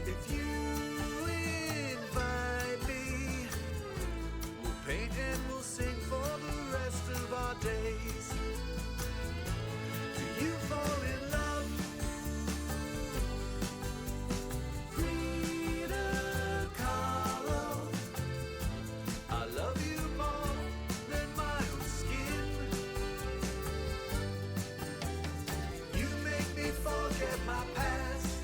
if you invite me. We'll paint and we'll sing for the rest of our days. Do you fall in love? Rita Kahlo, I love you more than my own skin. You make me forget my past.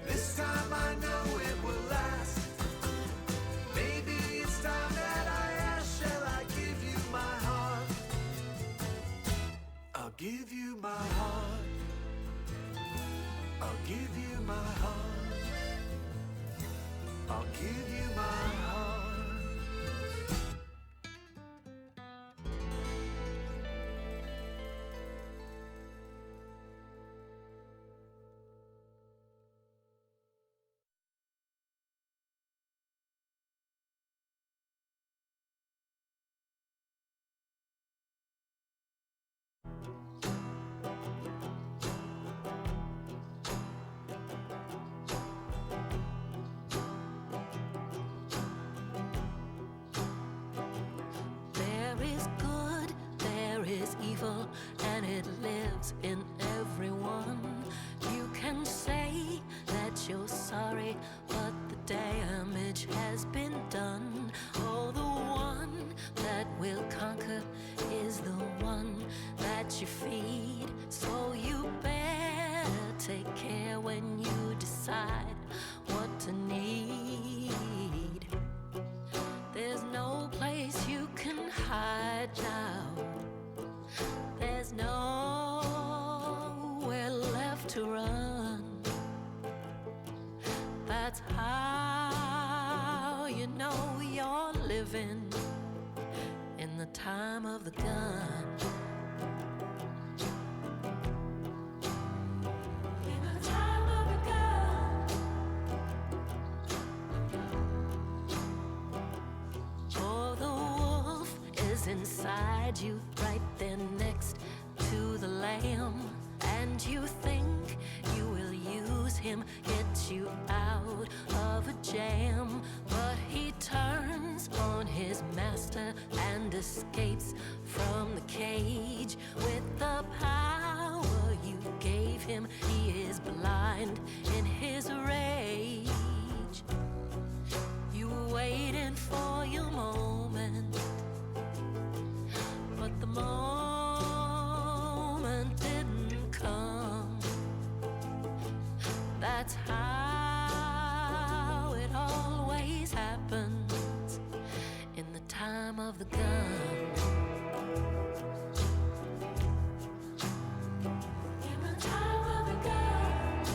This time I know it will last. Maybe it's time that I ask, shall I give you my heart? I'll give you my heart. I'll give you my heart. I'll give you my heart. There is good, there is evil, and it lives in everyone. You can say that you're sorry, but the damage has been done. Oh, the one that will conquer is the one that you feed. So you better take care when you decide what to need. There's no place you can hide now. There's nowhere left to run. That's how you know you're living in the time of the gun. In the time of the gun. Oh, the wolf is inside you, right there next to the lamb. And you think you will use him, get you out of a jam. But he turns on his master and escapes from the cage. With the power you gave him, he is blind in his rage. You were waiting for your moment, but the moment didn't come. That's how it always happens in the time of the gun. In the time of the gun.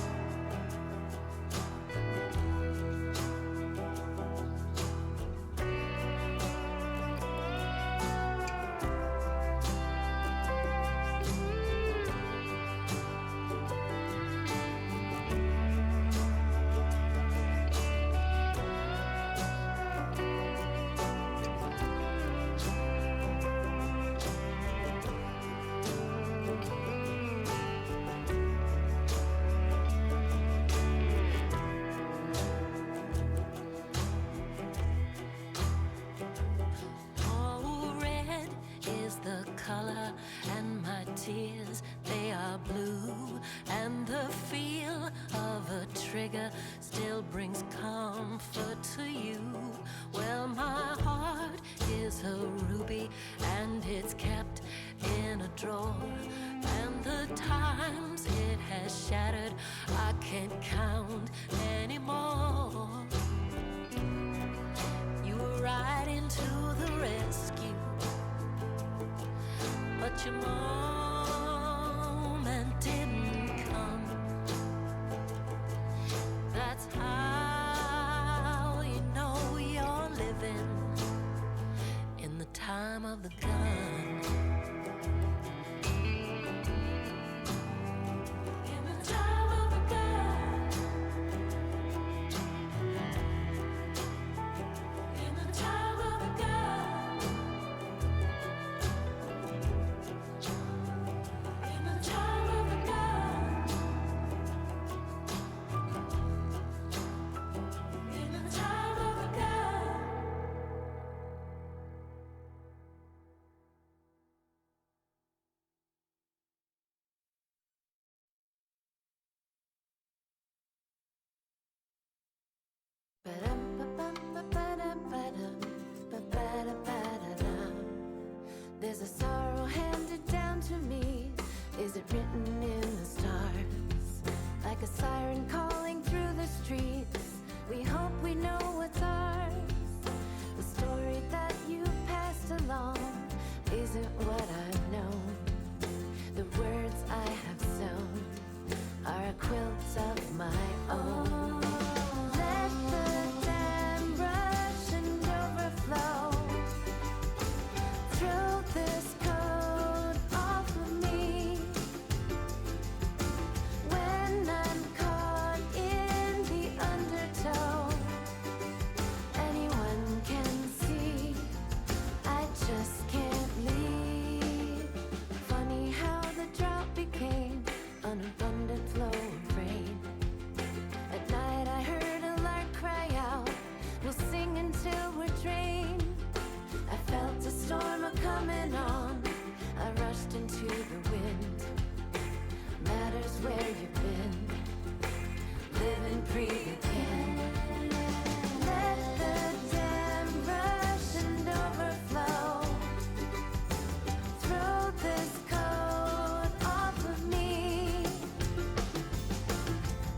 Oh, red is the color, and my tears, they are blue. And the feel of a trigger still brings comfort to you. Well, my heart is a ruby and it's kept in a drawer. And the times it has shattered, I can't count anymore. You were riding to the rescue, but your moment didn't come. That's how you know you're living in the time of the gun. In the time of the gun. In the time of the gun. In the time of the gun. In the time of the gun. There's a sorrow handed down to me. Is it written in the stars? Like a siren calling through the streets. We hope we know what's ours. The story that you passed along isn't what I've known. The words I have sown are a quilt of my own. Let the dam rush and overflow. Throw this coat off of me. When I'm caught in the undertow, anyone can see I just can't leave. Funny how the drought became an abundant flow of rain. At night I heard a lark cry out, we'll sing until we're drained. I felt a storm a-coming on, I rushed into the wind. Matters where you've been, living free again. Let the dam rush and overflow. Throw this coat off of me.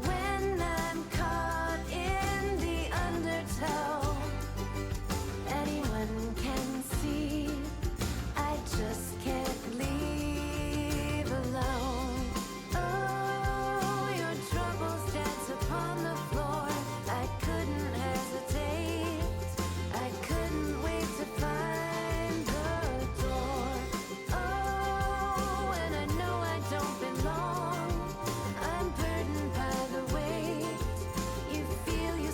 When I'm caught in the undertow, anyone can see I just can't leave alone. Oh, your troubles dance upon the floor. I couldn't hesitate. I couldn't wait to find the door. Oh, and I know I don't belong. I'm burdened by the weight. You feel you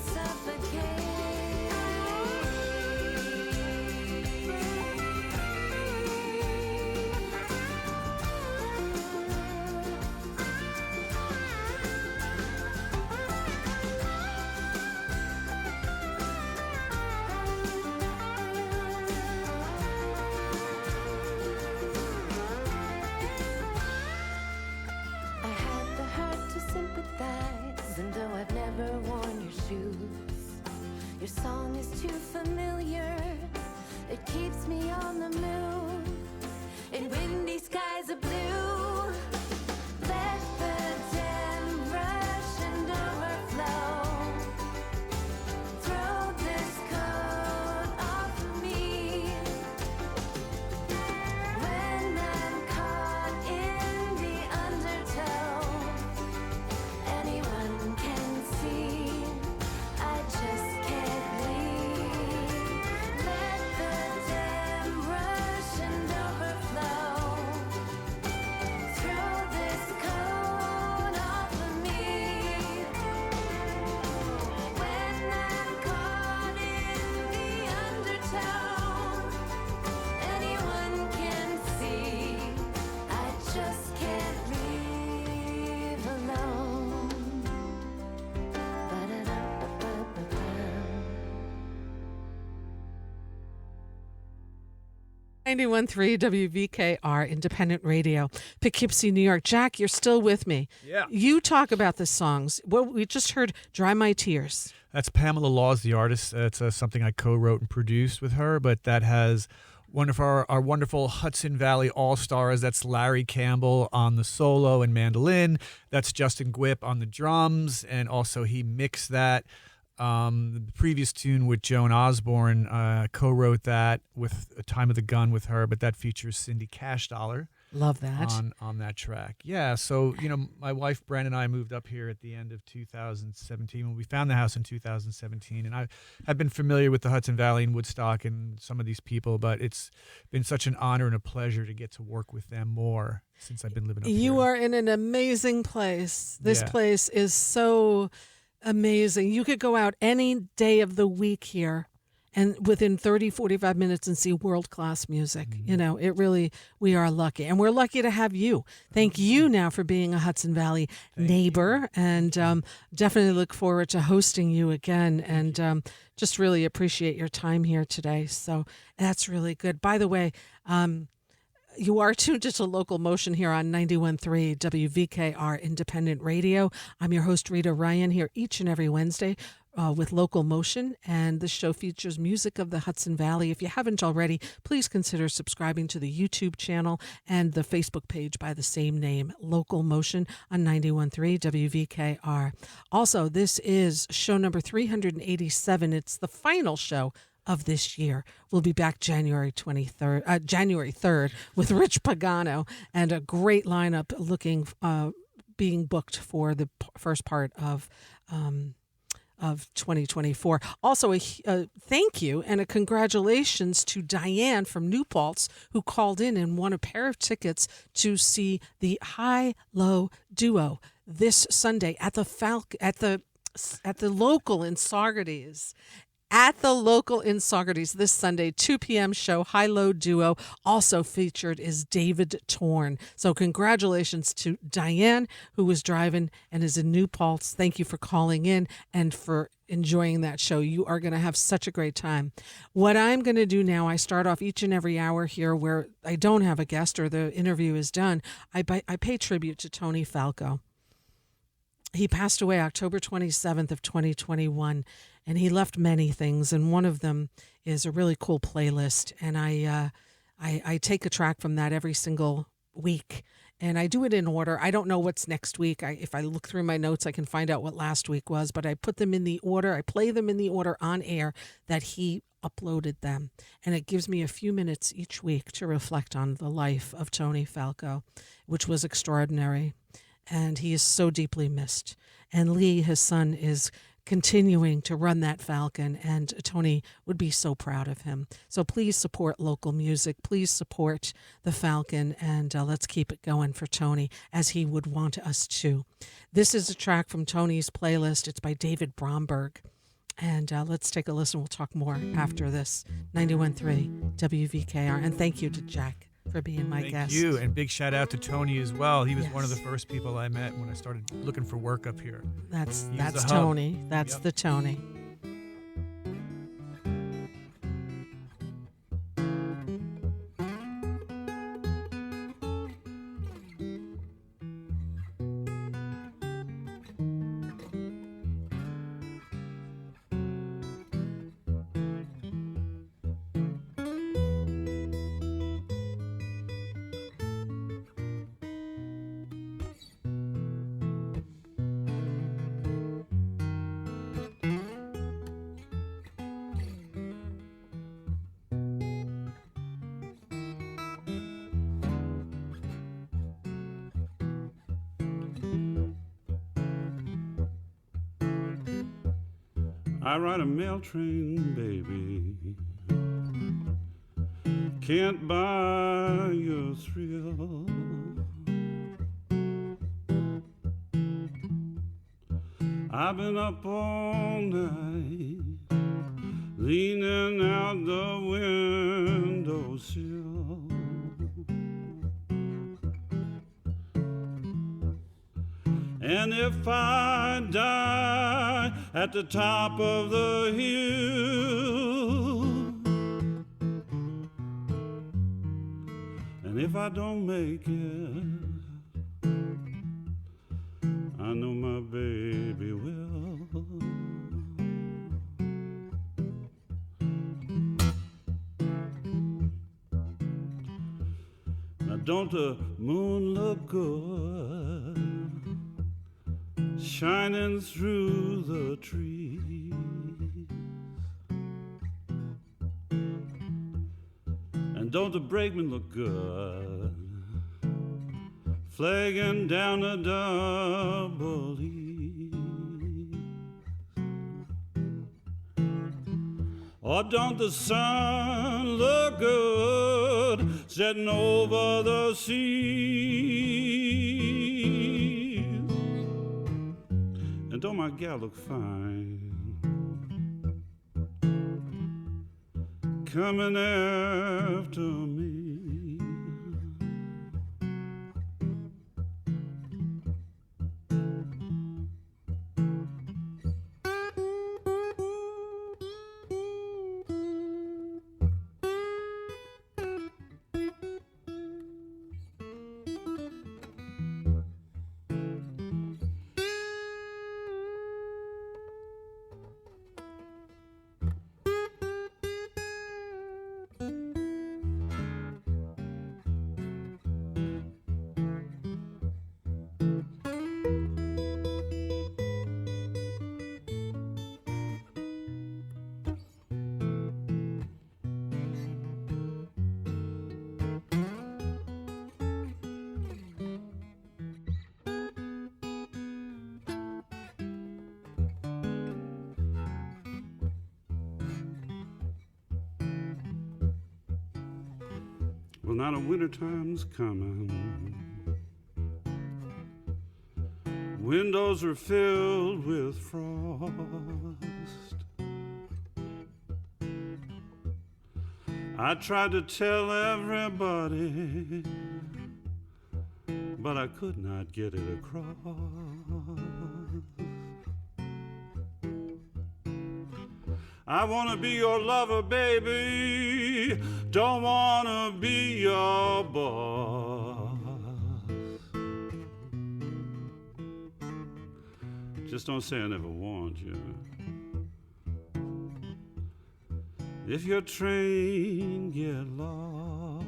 I had the heart to sympathize, and though I've never worn your shoes, your song is too familiar. It keeps me on the move in windy skies of blue. Let the dam rush and overflow. Throw this coat off of me. When I'm caught in the undertow, anyone can see I just can't leave. Let the dam rush and overflow. 91.3 WVKR Independent Radio, Poughkeepsie, New York. Jack, you're still with me. Yeah. You talk about the songs. Well, we just heard Dry My Tears. That's Pamela Laws, the artist. It's something I co-wrote and produced with her, but that has one of our wonderful Hudson Valley All-Stars. That's Larry Campbell on the solo and mandolin. That's Justin Gwip on the drums, and also he mixed that. The previous tune with Joan Osborne, co-wrote that with A Time of the Gun with her, but that features Cindy Cash Dollar. Love that. On that track. Yeah, so, my wife, Brenda, and I moved up here at the end of 2017 when we found the house in 2017. And I've been familiar with the Hudson Valley and Woodstock and some of these people, but it's been such an honor and a pleasure to get to work with them more since I've been living up here. You are in an amazing place. This Yeah. place is so amazing. You could go out any day of the week here and within 30, 45 minutes and see world-class music. We are lucky. And we're lucky to have you. Thank you now for being a Hudson Valley neighbor. And definitely look forward to hosting you again. And just really appreciate your time here today. So that's really good. By the way, you are tuned to Local Motion here on 91.3 WVKR Independent Radio. I'm your host, Rita Ryan, here each and every Wednesday with Local Motion, and this show features music of the Hudson Valley. If you haven't already, please consider subscribing to the YouTube channel and the Facebook page by the same name, Local Motion on 91.3 WVKR. Also, this is show number 387. It's the final show of this year. We'll be back January 3rd with Rich Pagano and a great lineup being booked for the first part of 2024. Also, a thank you and a congratulations to Diane from New Paltz, who called in and won a pair of tickets to see the High-Low Duo this Sunday at the local in Saugerties. At the local in Saugerties this Sunday, 2 p.m. show, High-Low Duo. Also featured is David Torn. So congratulations to Diane, who was driving and is in New Paltz. Thank you for calling in and for enjoying that show. You are going to have such a great time. What I'm going to do now, I start off each and every hour here where I don't have a guest or the interview is done. I pay tribute to Tony Falco. He passed away October 27th of 2021. And he left many things, and one of them is a really cool playlist. And I take a track from that every single week, and I do it in order. I don't know what's next week. If I look through my notes, I can find out what last week was, but I put them in the order. I play them in the order on air that he uploaded them. And it gives me a few minutes each week to reflect on the life of Tony Falco, which was extraordinary. And he is so deeply missed. And Lee, his son, is continuing to run that Falcon, and Tony would be so proud of him. So please support local music. Please support the Falcon, and let's keep it going for Tony as he would want us to. This is a track from Tony's playlist. It's by David Bromberg. And let's take a listen. We'll talk more after this. 91.3 WVKR. And thank you to Jack for being my guest. Thank you, and big shout out to Tony as well. He was Yes. one of the first people I met when I started looking for work up here. That's the hub. Tony. That's Yep. the Tony. I ride a mail train, baby. Can't buy your thrill. I've been up all night, leaning out the windowsill. And if I die at the top of the hill, if I don't make it, I know my baby will. Now don't the moon look good shining through the trees? And don't the brakeman look good flagging down the double E? Or don't the sun look good setting over the sea? And don't my gal look fine coming after me? Well, now the winter time's coming. Windows are filled with frost. I tried to tell everybody, but I could not get it across. I wanna be your lover, baby. Don't wanna be your boss. Just don't say I never warned you. If your train get lost,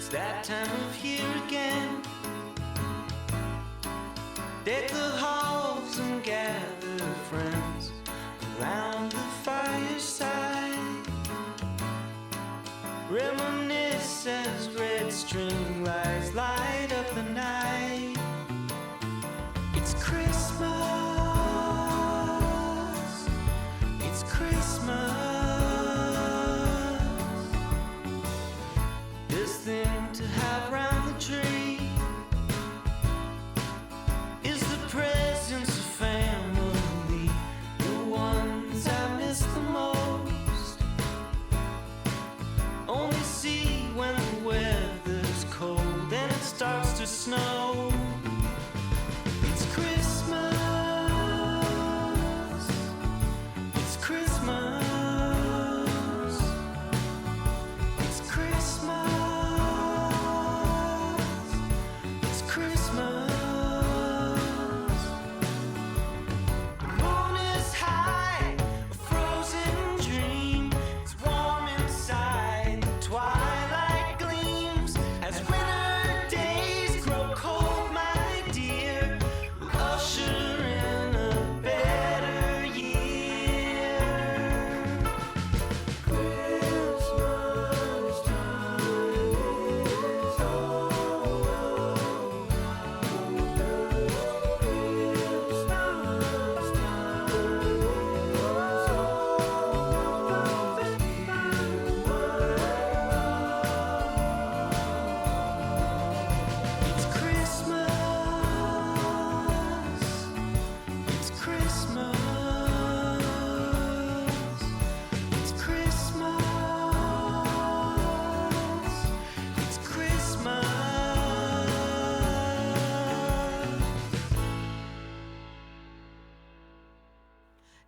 It's that time of year again. Deck the halls and gather friends around the fireside. Reminisce as red string lights light up the night. It's Christmas. It's Christmas. This thing to have round the tree is the presence of family, the ones I miss the most. Only see when the weather's cold and it starts to snow. It's Christmas.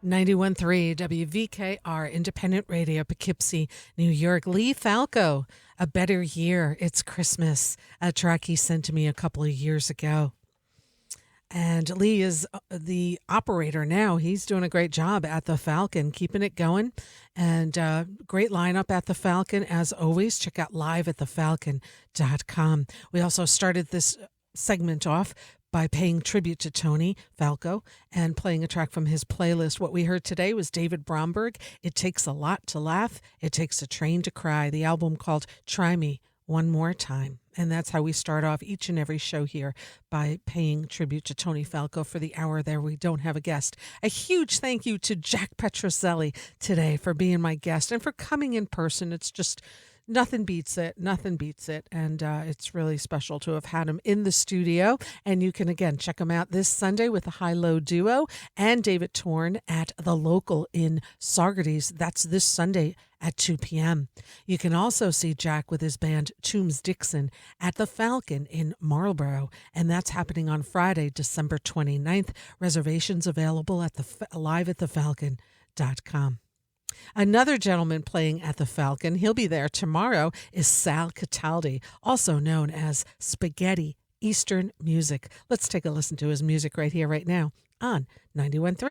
91.3 WVKR Independent Radio, Poughkeepsie, New York. Lee Falco, A Better Year. It's Christmas, a track he sent to me a couple of years ago. And Lee is the operator now. He's doing a great job at the Falcon, keeping it going. And great lineup at the Falcon, as always. Check out liveatthefalcon.com. We also started this segment off by paying tribute to Tony Falco and playing a track from his playlist. What we heard today was David Bromberg, It Takes a Lot to Laugh, It Takes a Train to Cry, the album called Try Me One More Time. And that's how we start off each and every show here, by paying tribute to Tony Falco. For the hour there, we don't have a guest. A huge thank you to Jack Petruzzelli today for being my guest and for coming in person. It's just nothing beats it. Nothing beats it. And it's really special to have had him in the studio. And you can, again, check him out this Sunday with the High Low Duo and David Torn at The Local in Saugerties. That's this Sunday at 2 p.m. You can also see Jack with his band Toombs Dixon at the Falcon in Marlborough. And that's happening on Friday, December 29th. Reservations available at liveatthefalcon.com. Another gentleman playing at the Falcon, he'll be there tomorrow, is Sal Cataldi, also known as Spaghetti Eastern Music. Let's take a listen to his music right here, right now on 91.3.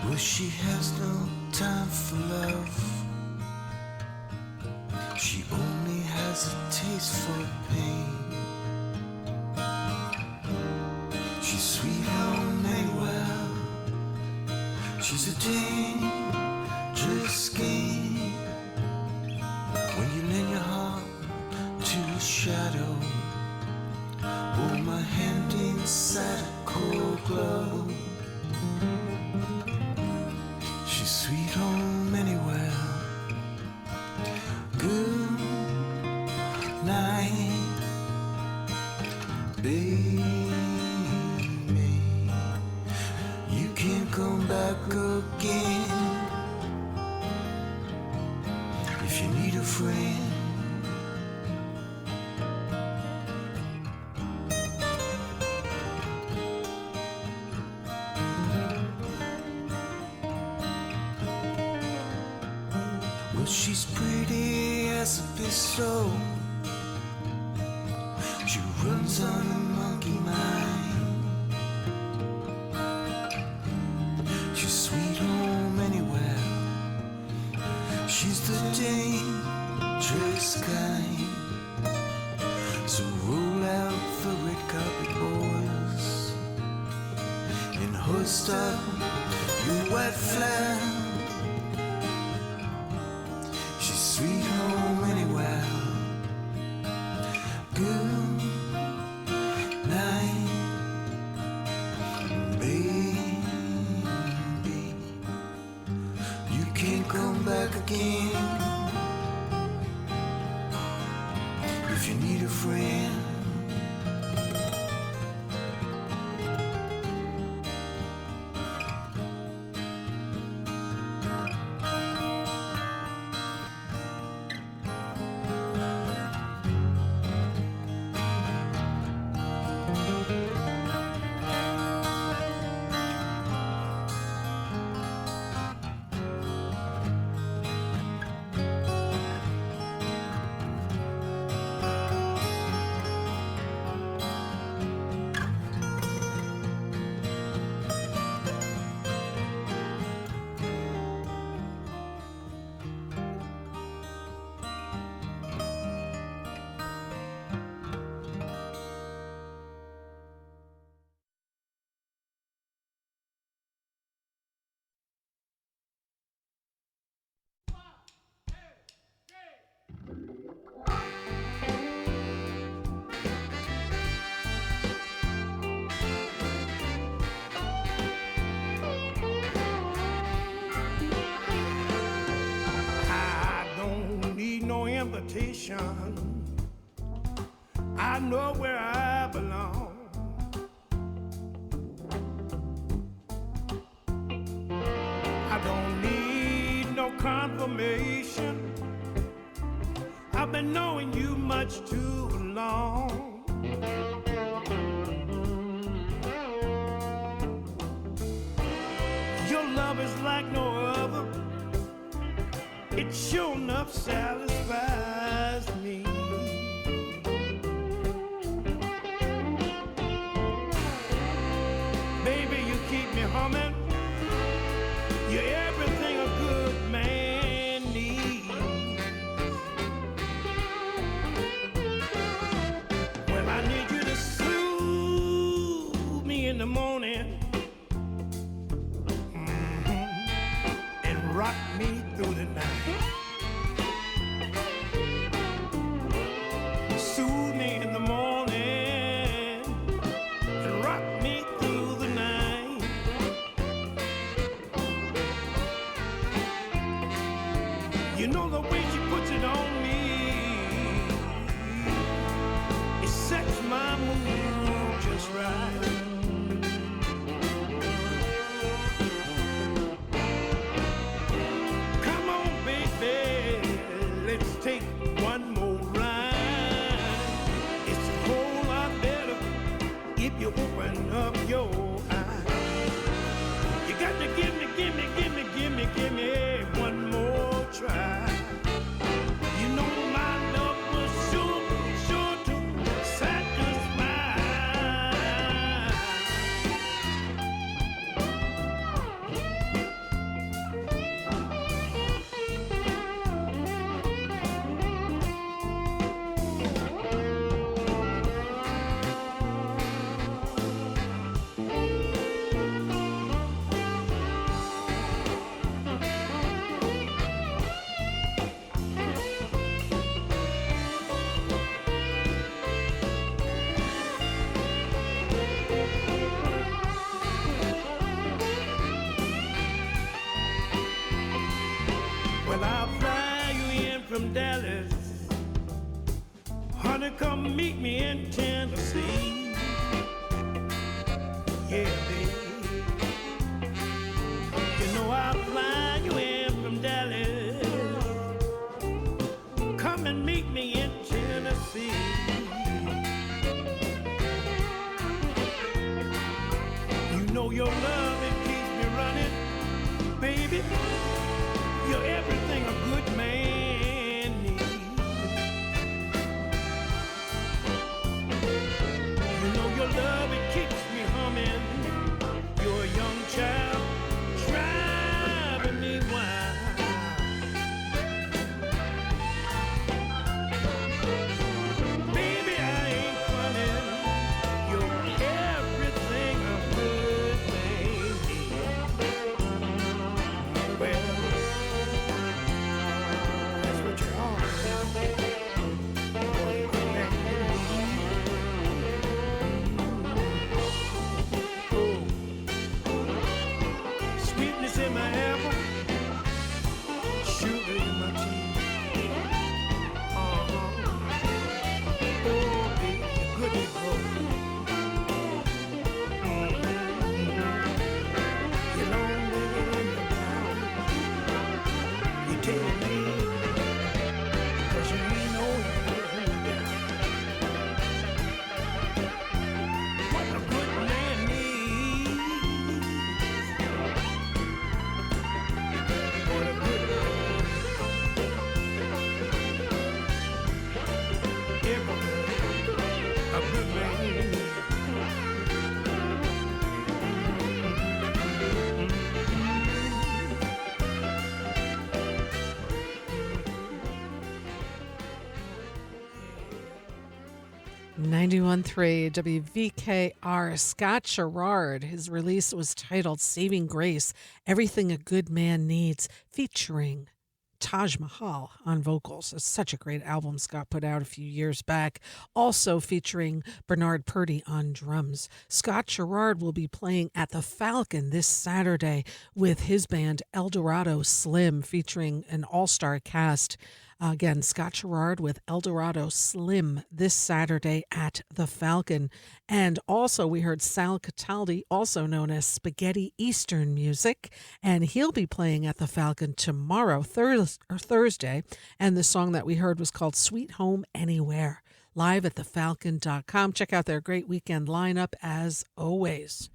Well, she has no time for love. She only has a taste for pain. She's sweet home anywhere. She's a dangerous game. When you lend your heart to a shadow, hold my hand inside a cold glove. She's sweet home anywhere. Good night, baby. You can't come back again. If you need a friend, she's pretty as a pistol. She runs on a monkey mind. She's sweet home anywhere. She's the dangerous kind. So roll out the red carpet, boys, and hoist up your white flag. Sweet home anywhere. Good night, baby. You can't come back again. If you need a friend, I know where I belong. information. I've been knowing you much too long. Your love is like no other. It sure enough satisfies me. Baby, you keep me humming. You're everything a good man needs. Well, I need you to soothe me in the morning, and rock me through the night. Soothe me in the morning and rock me through the night. You know the way she puts it on me, it sets my mood just right. Come on, baby, let's take one more ride. It's a whole lot better if you open up your eyes. You got to give me one more try. You know my love was sure to satisfy. Well, I'll fly you in from Dallas. Honey, come meet me in Tennessee. Yeah, baby. You know I'll fly you in from Dallas. Come and meet me in Tennessee. You know your love, it keeps me running, baby. You're everything a good man needs. You know your love, it keeps me humming. You're a young child, driving me wild. Baby, I ain't funning. You're everything a good man needs. Well, that's what you are. Sweetness in my apple, sugar in my tea. Oh, baby, you're good to go. You're lonely and you're down. You take me, 'cause you ain't no down. What a good man needs. What a good man. Everything a good man needs. 91.3 WVKR. Scott Sherrard. His release was titled Saving Grace, Everything a Good Man Needs, featuring Taj Mahal on vocals. It's such a great album Scott put out a few years back. Also featuring Bernard Purdy on drums. Scott Sherrard will be playing at the Falcon this Saturday with his band El Dorado Slim, featuring an all-star cast. Again, Scott Gerard with Eldorado Slim this Saturday at the Falcon. And also we heard Sal Cataldi, also known as Spaghetti Eastern Music, and he'll be playing at the Falcon tomorrow, Thursday. And the song that we heard was called Sweet Home Anywhere, live at thefalcon.com. Check out their great weekend lineup as always.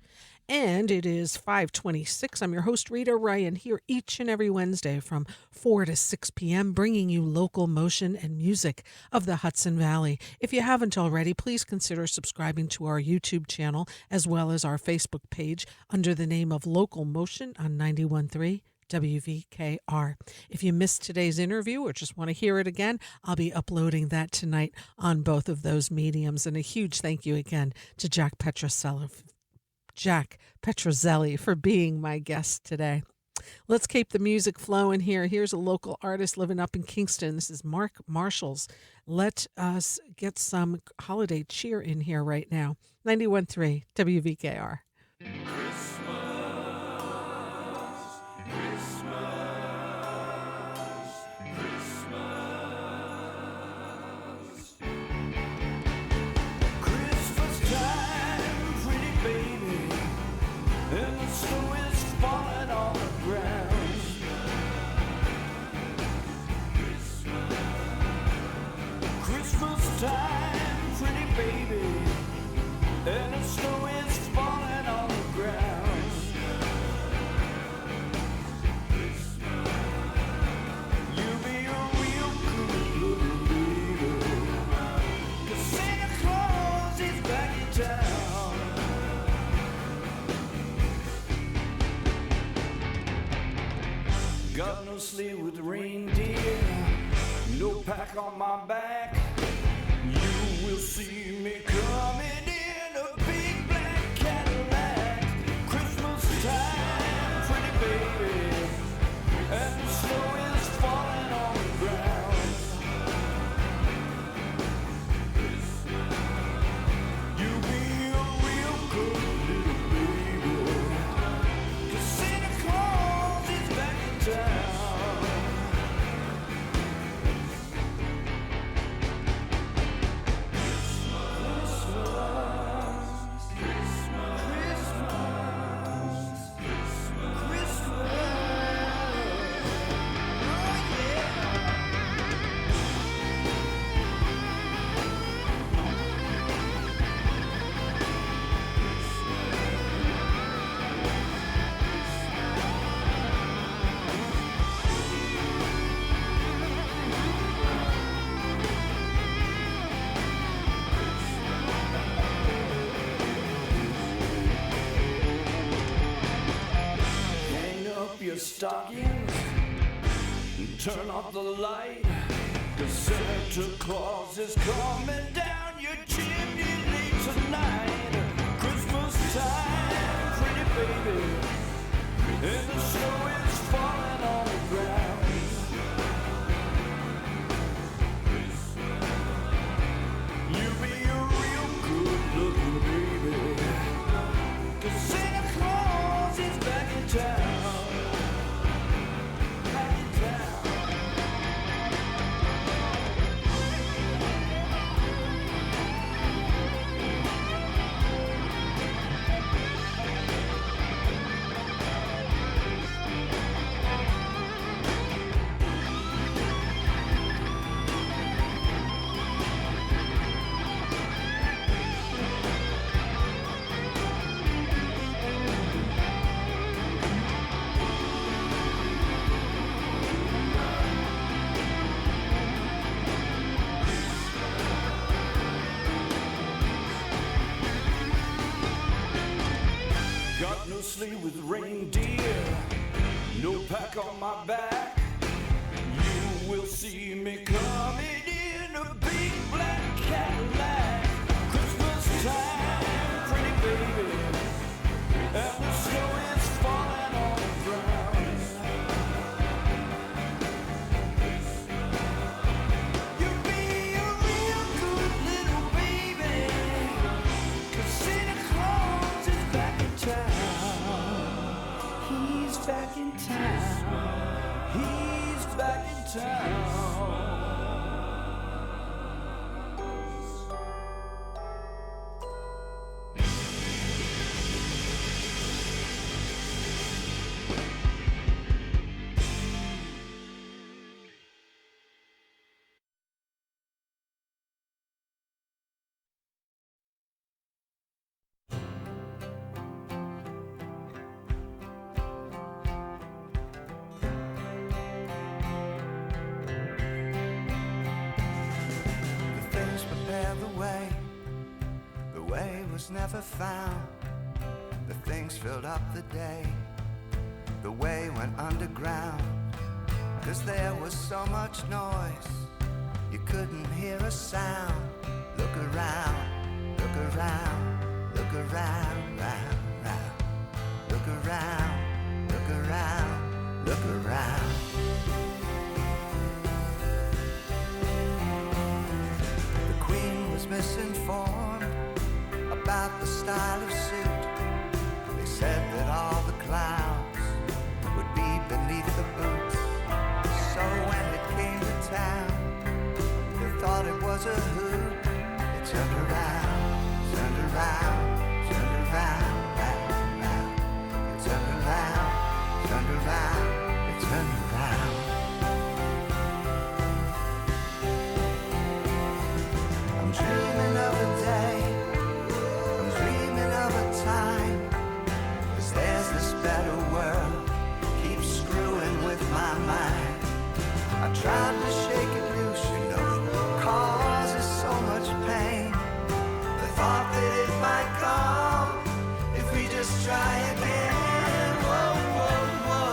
And it is 5:26. I'm your host, Rita Ryan, here each and every Wednesday from 4 to 6 p.m., bringing you local motion and music of the Hudson Valley. If you haven't already, please consider subscribing to our YouTube channel as well as our Facebook page under the name of Local Motion on 91.3 WVKR. If you missed today's interview or just want to hear it again, I'll be uploading that tonight on both of those mediums. And a huge thank you again to Jack Petruzzelli for being my guest today. Let's keep the music flowing here. Here's a local artist living up in Kingston. This is Mark Marshalls. Let us get some holiday cheer in here right now. 91.3 WVKR. Time, pretty baby, and the snow is falling on the ground. You'll be a real good little baby, 'cause Santa Claus is back in town. Got no sleigh with reindeer, no pack on my back. You will see me coming in a big black Cadillac. Christmas time, pretty baby, and the snow is falling on the ground. You'll be a real good little baby, 'cause Santa Claus is back in town. Stockings and turn off the light, 'cause Santa Claus is coming down your chimney late tonight. Christmas time, pretty baby, and the snow is falling on the ground. You'll be a real good looking baby, 'cause Santa Claus is back in town. No sleigh with reindeer, no pack on my back. You will see me coming in a big black Cadillac. Christmas time, pretty baby, and the snow is falling on the ground. You'll be a real good little baby, 'cause Santa Claus is back in town. He's back in town. He's back in town. away. The way was never found. The things filled up the day. The way went underground. 'Cause there was so much noise, you couldn't hear a sound. Look around, look around, look around, round, round. Look around, look around, look around. The Queen was misinformed about the style of suit. They said that all the clouds would be beneath the boots. So when it came to town, they thought it was a hoot. They turned around, turned around, turned around, round, round. They turned around, turned around, they turned around. I'm dreaming of a day, I'm dreaming of a time. 'Cause there's this better world, keep screwing with my mind. I tried to shake it loose, you know, causes so much pain. The thought that it might come if we just try again. Whoa, whoa, whoa.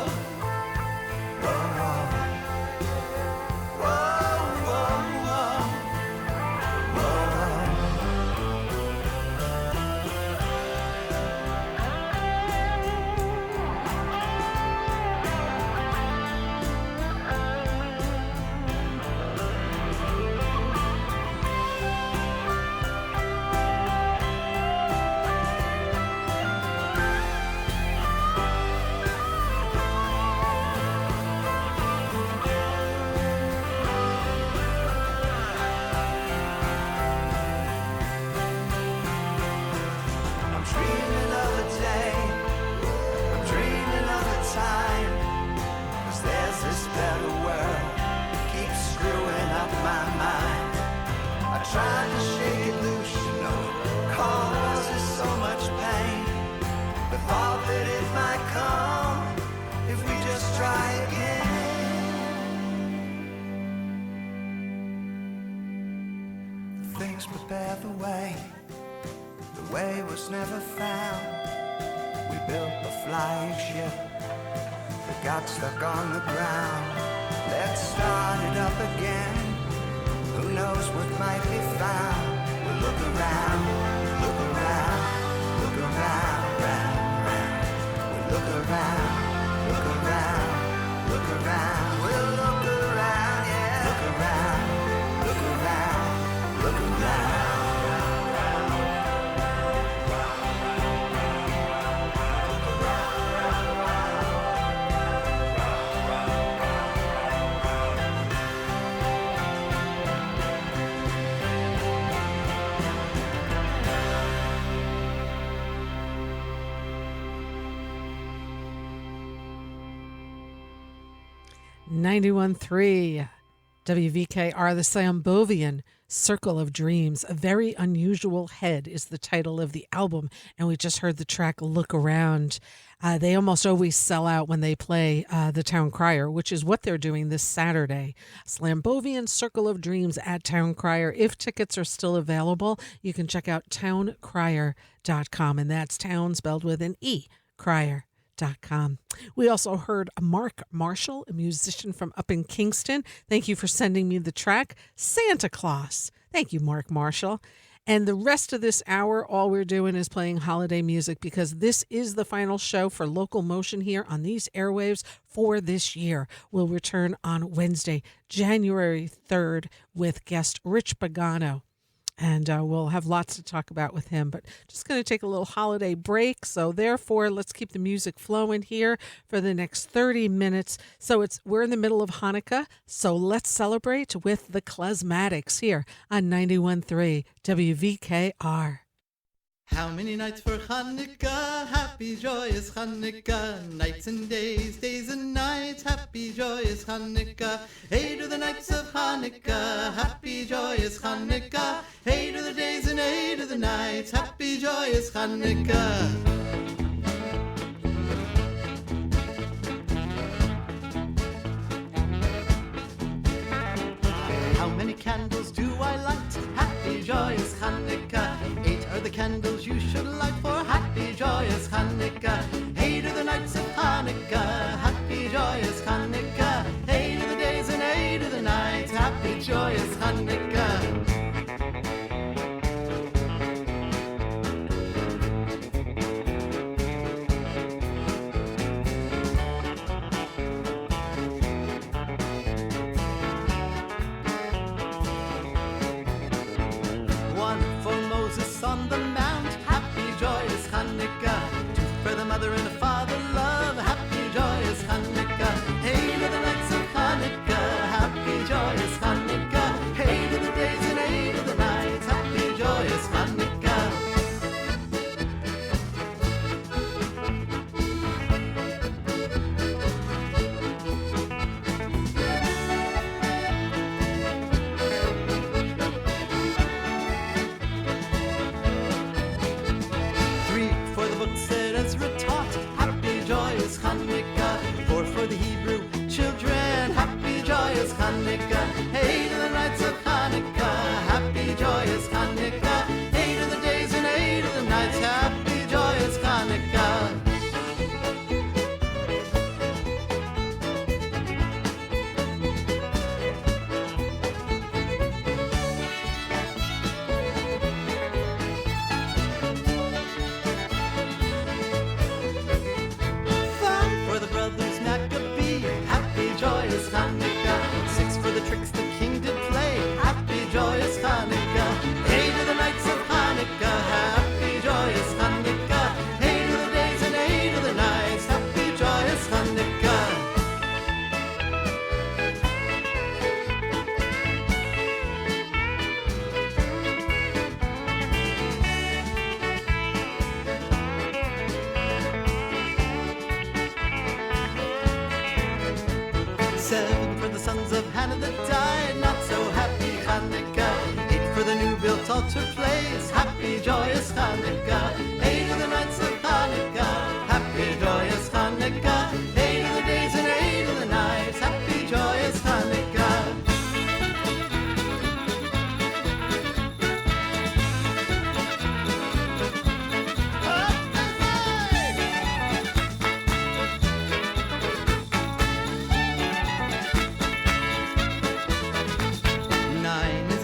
Whoa, whoa. Whoa, whoa, whoa. Whoa, whoa. I'm dreaming of a day, I'm dreaming of a time. 'Cause there's this better world, keeps screwing up my mind. I tried to shake it loose, you know, causes so much pain. The thought that it might come if we just try again. Things prepare the way. The way was never found. We built a flying ship that got stuck on the ground. Let's start it up again. Who knows what might be found? We'll look around, look around, look around, round, round. We'll look around, look around, look around. We'll look around, yeah. Look around, look around, look around. .93 WVKR, the Sambovian Circle of Dreams. A Very Unusual Head is the title of the album, and we just heard the track Look Around. They almost always sell out when they play the Town Crier, which is what they're doing this Saturday. Slambovian Circle of Dreams at Town Crier. If tickets are still available, you can check out towncrier.com, and that's town spelled with an E, crier.com. We also heard Mark Marshall, a musician from up in Kingston. Thank you for sending me the track, Santa Claus. Thank you, Mark Marshall. And the rest of this hour, all we're doing is playing holiday music because this is the final show for LocalMotion here on these airwaves for this year. We'll return on Wednesday, January 3rd with guest Rich Pagano. And we'll have lots to talk about with him, but just going to take a little holiday break. So therefore, let's keep the music flowing here for the next 30 minutes. So we're in the middle of Hanukkah, so let's celebrate with the Klezmatics here on 91.3 WVKR. How many nights for Hanukkah? Happy, joyous Hanukkah. Nights and days, days and nights. Happy, joyous Hanukkah. Hey to the nights of Hanukkah. Happy, joyous Hanukkah. Hey to the days and hey to the nights. Happy, joyous Hanukkah. How many candles do I light? Happy, joyous Hanukkah. candles you should light for happy, joyous Hanukkah. Hey to the nights of Hanukkah, happy, joyous Hanukkah. Hey to the days and hey to the nights, happy, joyous Hanukkah. On the mount, happy, joyous Hanukkah. Two for the mother and the father love, happy, joyous Hanukkah. Hey to the nights of Hanukkah, happy, joyous Hanukkah. Hey to the days and hey to the nights, happy, joyous Hanukkah. 3 for the books that Ezra taught, happy, joyous Hanukkah. 4 for the Hebrew children, happy, joyous Hanukkah. Hey to the nights of Hanukkah, happy, joyous Hanukkah. Hey to the days and hey to the nights, happy, joyous Hanukkah. Joyous Hanukkah. 6 for the tricks the king did play, happy, joyous Hanukkah. Hey to the nights of Hanukkah, happy, joyous Hanukkah. Hey to the days and hey to the nights, happy, joyous Hanukkah. Seven for the sons of Hannah that died, not so happy Hanukkah. 8 for the new built altar place, happy, joyous Hanukkah. 8 to the nights of Hanukkah, happy, joyous Hanukkah. 8 to the days and 8 to the nights, happy, joyous Hanukkah.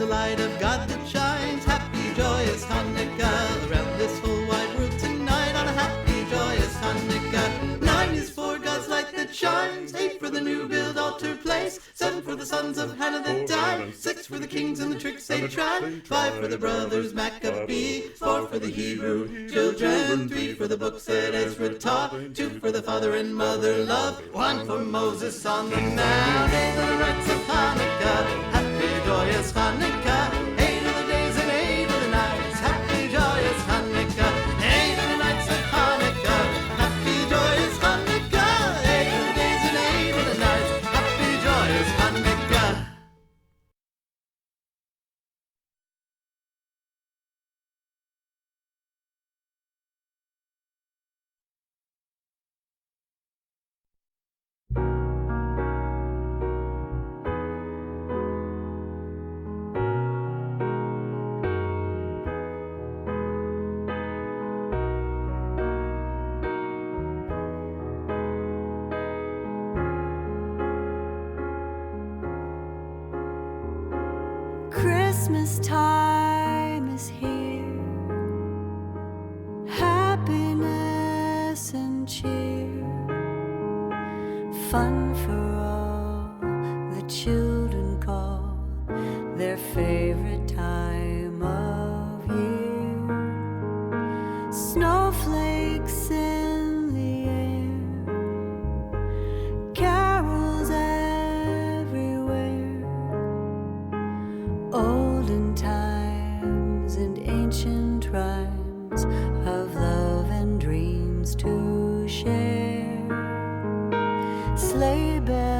Light of God that shines, happy, joyous Hanukkah. Around this whole wide world tonight on a happy, joyous Hanukkah. 9 is for God's light that shines, 8 for the new build altar place, 7 for the sons of Hannah that died, 6 for the kings and the tricks they tried, 5 for the brothers Maccabee, 4 for the Hebrew children, 3 for the books that Ezra taught, 2 for the father and mother love, 1 for Moses on the mount. 8 for the rites of Hanukkah, happy, joyous Hanukkah. 8 to the days and 8 to the nights, happy, joyous Hanukkah. 8 to the nights of Hanukkah, happy, joyous Hanukkah. 8 to the days and 8 to the nights, happy, joyous Hanukkah. Christmas time is here, happiness and cheer, fun for all the children call their favorite time of year. Snowflakes in the air, carols everywhere, olden times and ancient rhymes of love and dreams to share. Sleigh bells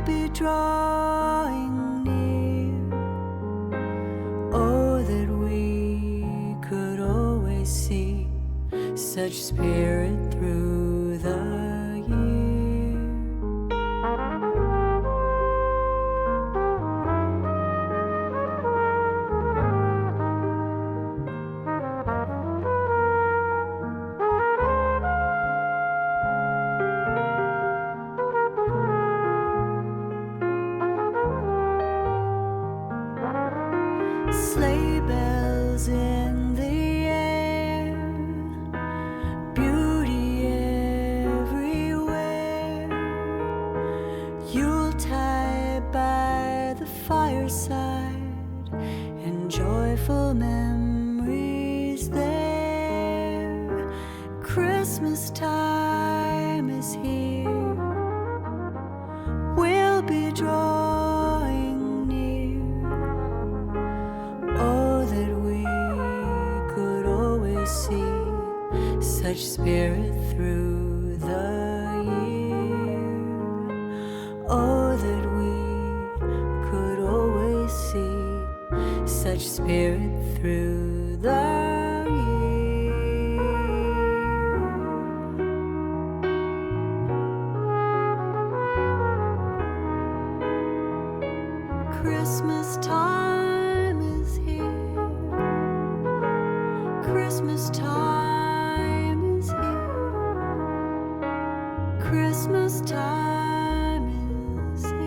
be drawing near. Oh, that we could always see such spirit through the year. Sleigh bells in the air, beauty everywhere. Yuletide by the fireside, and joyful memories there. Christmas time is here, we'll be drawing near. Oh, that we could always see such spirit through the year. Oh, that we could always see such spirit through the year. Christmas time is here. Christmas time is here. Christmas time is here.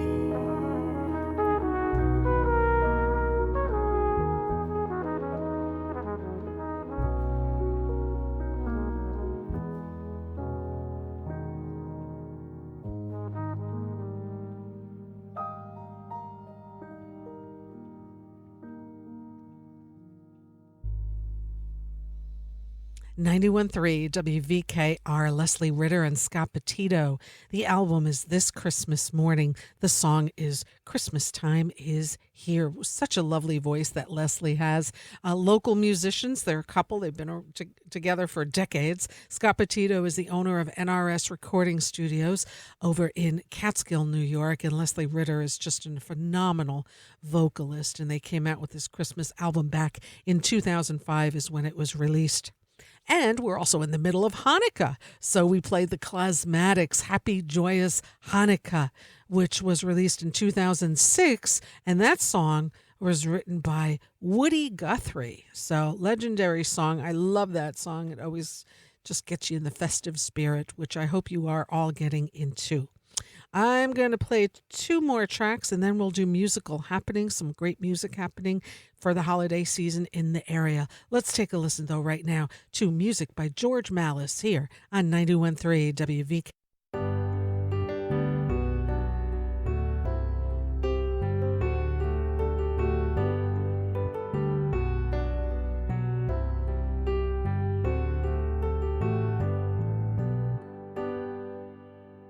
91.3 WVKR, Leslie Ritter and Scott Petito. The album is This Christmas Morning. The song is Christmas Time is Here. Such a lovely voice that Leslie has. Local musicians, they're a couple. They've been together for decades. Scott Petito is the owner of NRS Recording Studios over in Catskill, New York. And Leslie Ritter is just a phenomenal vocalist. And they came out with this Christmas album back in 2005 is when it was released. And we're also in the middle of Hanukkah. So we played the Klasmatics' Happy Joyous Hanukkah, which was released in 2006. And that song was written by Woody Guthrie. So legendary song. I love that song. It always just gets you in the festive spirit, which I hope you are all getting into. I'm going to play two more tracks and then we'll do musical happenings, some great music happening for the holiday season in the area. Let's take a listen, though, right now to music by George Malice here on 91.3 WVK.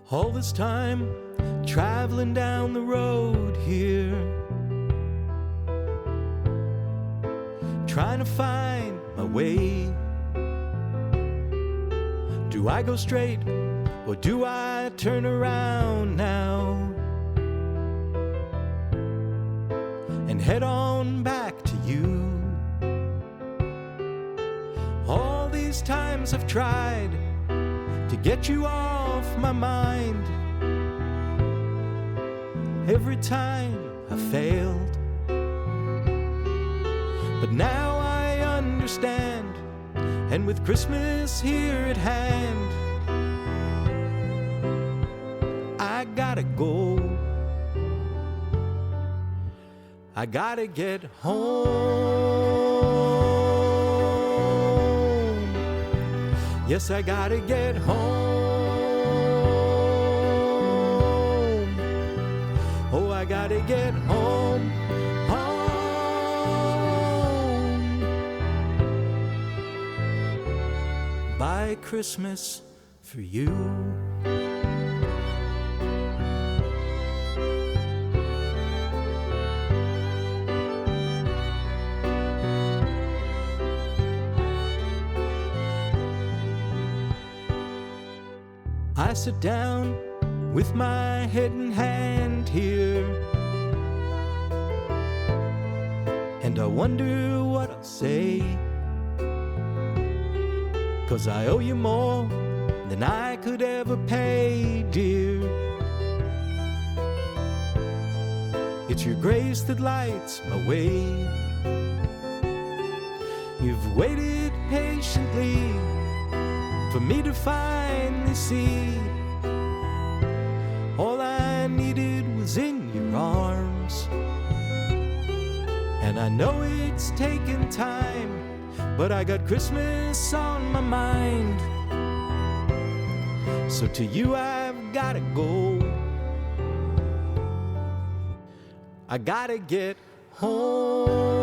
All this time, traveling down the road here, trying to find my way. Do I go straight or do I turn around now and head on back to you? All these times I've tried to get you off my mind. Every time I failed, but now I understand, and with Christmas here at hand, I gotta go. I gotta get home. Yes, I gotta get home. Oh, I gotta get home, home. By Christmas for you. I sit down with my head in hand here. And I wonder what I'll say, 'cause I owe you more than I could ever pay, dear. It's your grace that lights my way. You've waited patiently for me to finally see. All I needed was in your arms. And I know it's taken time, but I got Christmas on my mind. So to you I've gotta go. I gotta get home.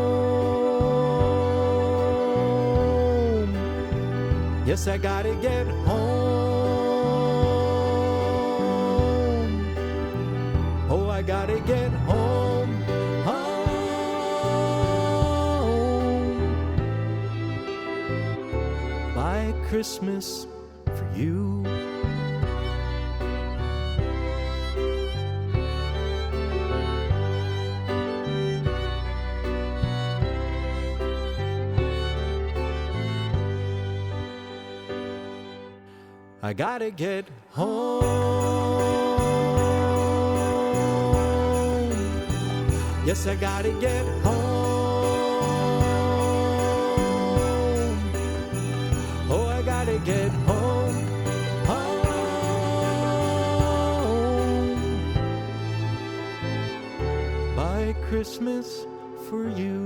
Yes, I gotta get home. Oh, I gotta get home. Home. By Christmas for you. I gotta get home. Yes, I gotta get home. Oh, I gotta get home. Home. By Christmas for you.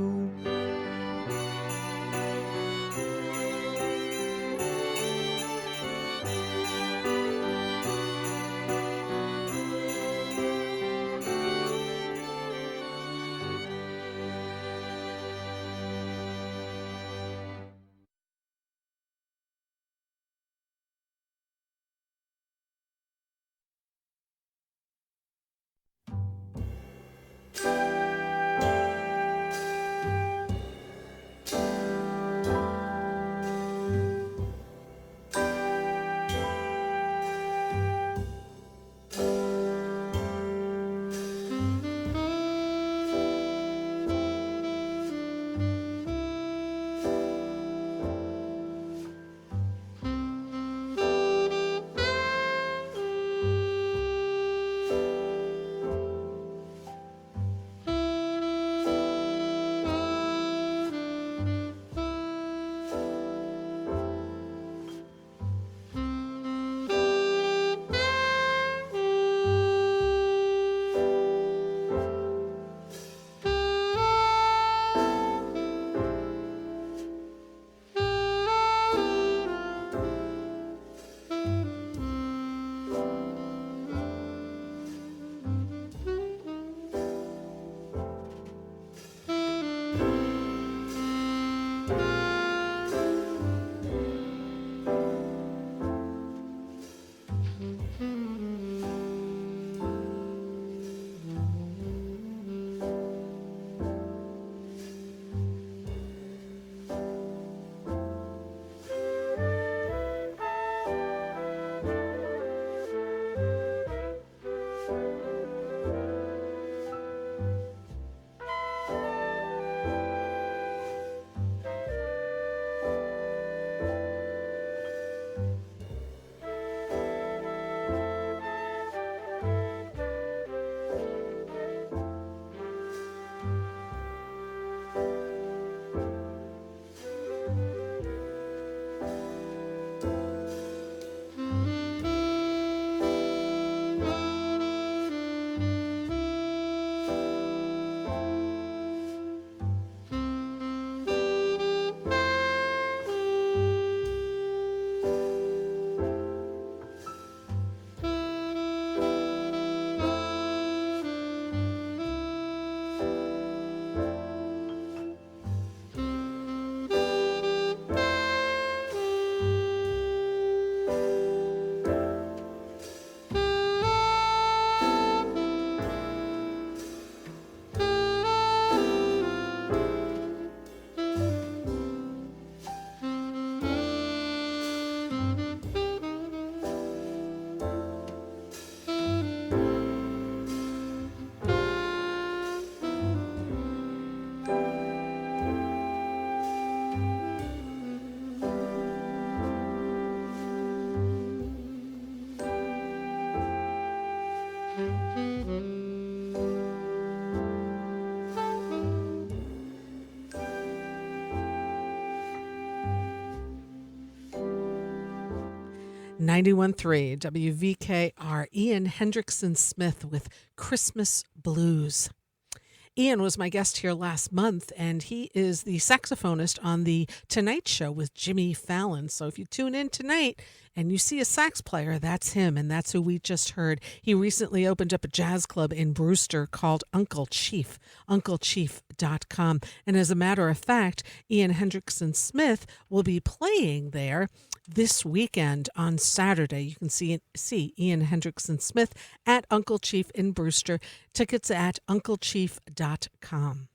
91.3 WVKR. Ian Hendrickson Smith with Christmas Blues. Ian was my guest here last month, and he is the saxophonist on the Tonight Show with Jimmy Fallon. So if you tune in tonight and you see a sax player, that's him, and that's who we just heard. He recently opened up a jazz club in Brewster called Uncle Chief, unclechief.com. And as a matter of fact, Ian Hendrickson Smith will be playing there this weekend on Saturday. You can see Ian Hendrickson Smith at Uncle Chief in Brewster. Tickets at unclechief.com.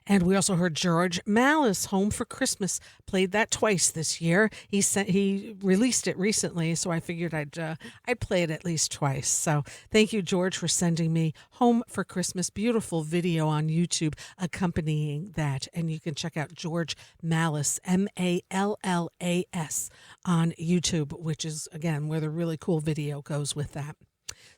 And we also heard George Malice, Home for Christmas. Played that twice this year. He released it recently, so I figured I'd play it at least twice. So thank you, George, for sending me Home for Christmas. Beautiful video on YouTube accompanying that. And you can check out George Malice, Mallas, on YouTube, which is, again, where the really cool video goes with that.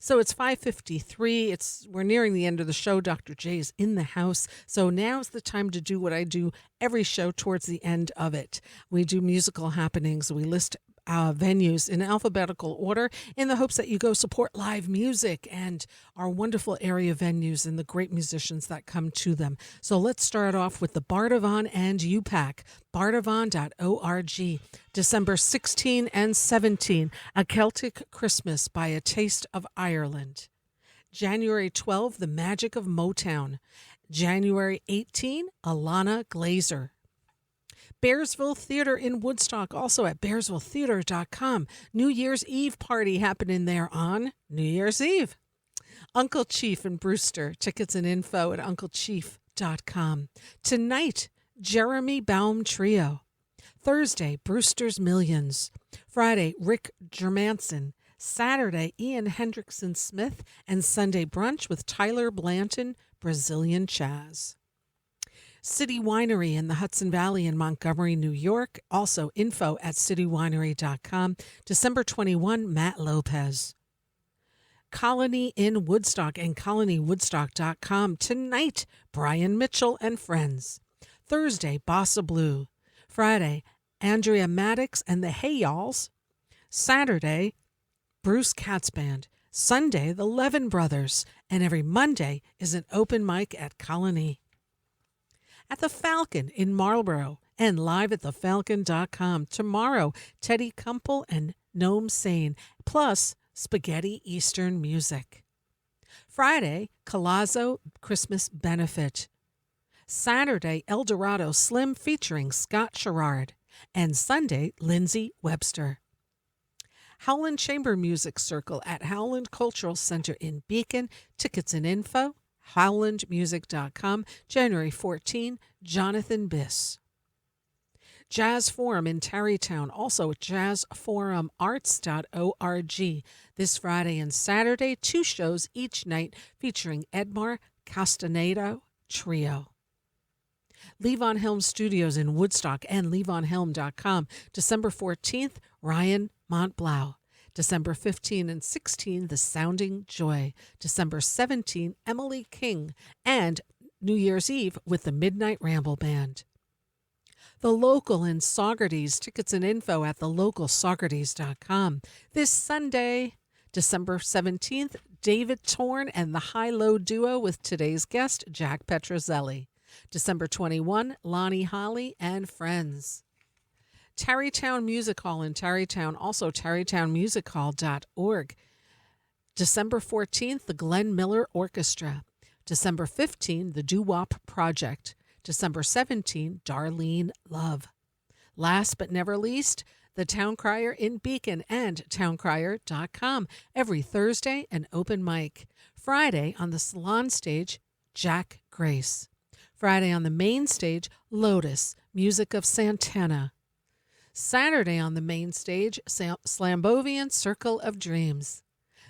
So it's 5:53. We're nearing the end of the show. Dr. J is in the house. So now's the time to do what I do every show towards the end of it. We do musical happenings. We list venues in alphabetical order in the hopes that you go support live music and our wonderful area venues and the great musicians that come to them. So let's start off with the Bardavon and UPAC, bardavon.org, December 16 and 17, A Celtic Christmas by A Taste of Ireland. January 12, The Magic of Motown. January 18, Alana Glazer. Bearsville Theater in Woodstock, also at bearsvilletheater.com. New Year's Eve party happening there on New Year's Eve. Uncle Chief in Brewster. Tickets and info at unclechief.com. Tonight, Jeremy Baum Trio. Thursday, Brewster's Millions. Friday, Rick Germanson. Saturday, Ian Hendrickson Smith. And Sunday brunch with Tyler Blanton, Brazilian Chaz. City Winery in the Hudson Valley in Montgomery, New York. Also info at citywinery.com. December 21, Matt Lopez. Colony in Woodstock and colonywoodstock.com. Tonight, Brian Mitchell and Friends. Thursday, Bossa Blue. Friday, Andrea Maddox and the Hey Y'alls. Saturday, Bruce Katz Band. Sunday, the Levin Brothers. And every Monday is an open mic at Colony. At the Falcon in Marlborough and live at thefalcon.com. Tomorrow, Teddy Kumpel and Noam Sane, plus Spaghetti Eastern Music. Friday, Colazzo Christmas Benefit. Saturday, El Dorado Slim featuring Scott Sherrard. And Sunday, Lindsay Webster. Howland Chamber Music Circle at Howland Cultural Center in Beacon. Tickets and info, howlandmusic.com. January 14, Jonathan Biss. Jazz Forum in Tarrytown, also at jazzforumarts.org. This Friday and Saturday, 2 shows each night featuring Edmar Castaneda Trio. Levon Helm Studios in Woodstock and levonhelm.com. December 14th, Ryan Montblau. December 15 and 16, The Sounding Joy. December 17, Emily King. And New Year's Eve with the Midnight Ramble Band. The Local in Saugerties. Tickets and info at thelocalsaugerties.com. This Sunday, December 17th, David Torn and the High Low Duo with today's guest, Jack Petruzzelli. December 21, Lonnie Holly and Friends. Tarrytown Music Hall in Tarrytown, also tarrytownmusichall.org. December 14th, the Glenn Miller Orchestra. December 15, the Doo-Wop Project. December 17, Darlene Love. Last but never least, the Town Crier in Beacon and towncrier.com. Every Thursday, an open mic. Friday on the Salon stage, Jack Grace. Friday on the main stage, Lotus, music of Santana. Saturday on the main stage, Slambovian Circle of Dreams.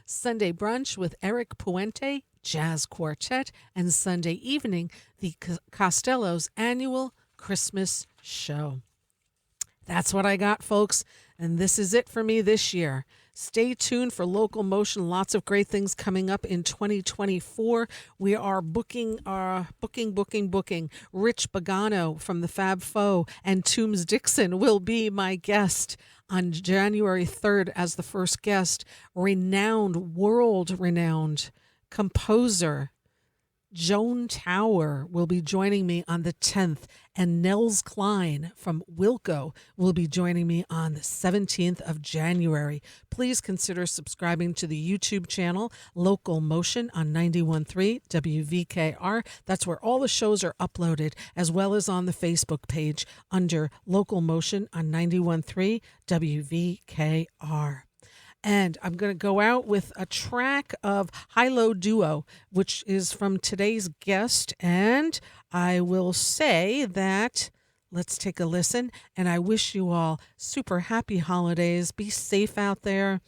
Sunday brunch with Eric Puente, Jazz Quartet, and Sunday evening, the Costello's annual Christmas show. That's what I got, folks, and this is it for me this year. Stay tuned for Local Motion. Lots of great things coming up in 2024. We are booking. Rich Pagano from the Fab Four and Toombs Dixon will be my guest on January 3rd as the first guest. World-renowned composer Joan Tower will be joining me on the 10th, and Nels Klein from Wilco will be joining me on the 17th of January. Please consider subscribing to the YouTube channel Local Motion on 91.3 WVKR. That's where all the shows are uploaded, as well as on the Facebook page under Local Motion on 91.3 WVKR. And I'm going to go out with a track of High-Low Duo, which is from today's guest. And I will say that, let's take a listen. And I wish you all super happy holidays. Be safe out there.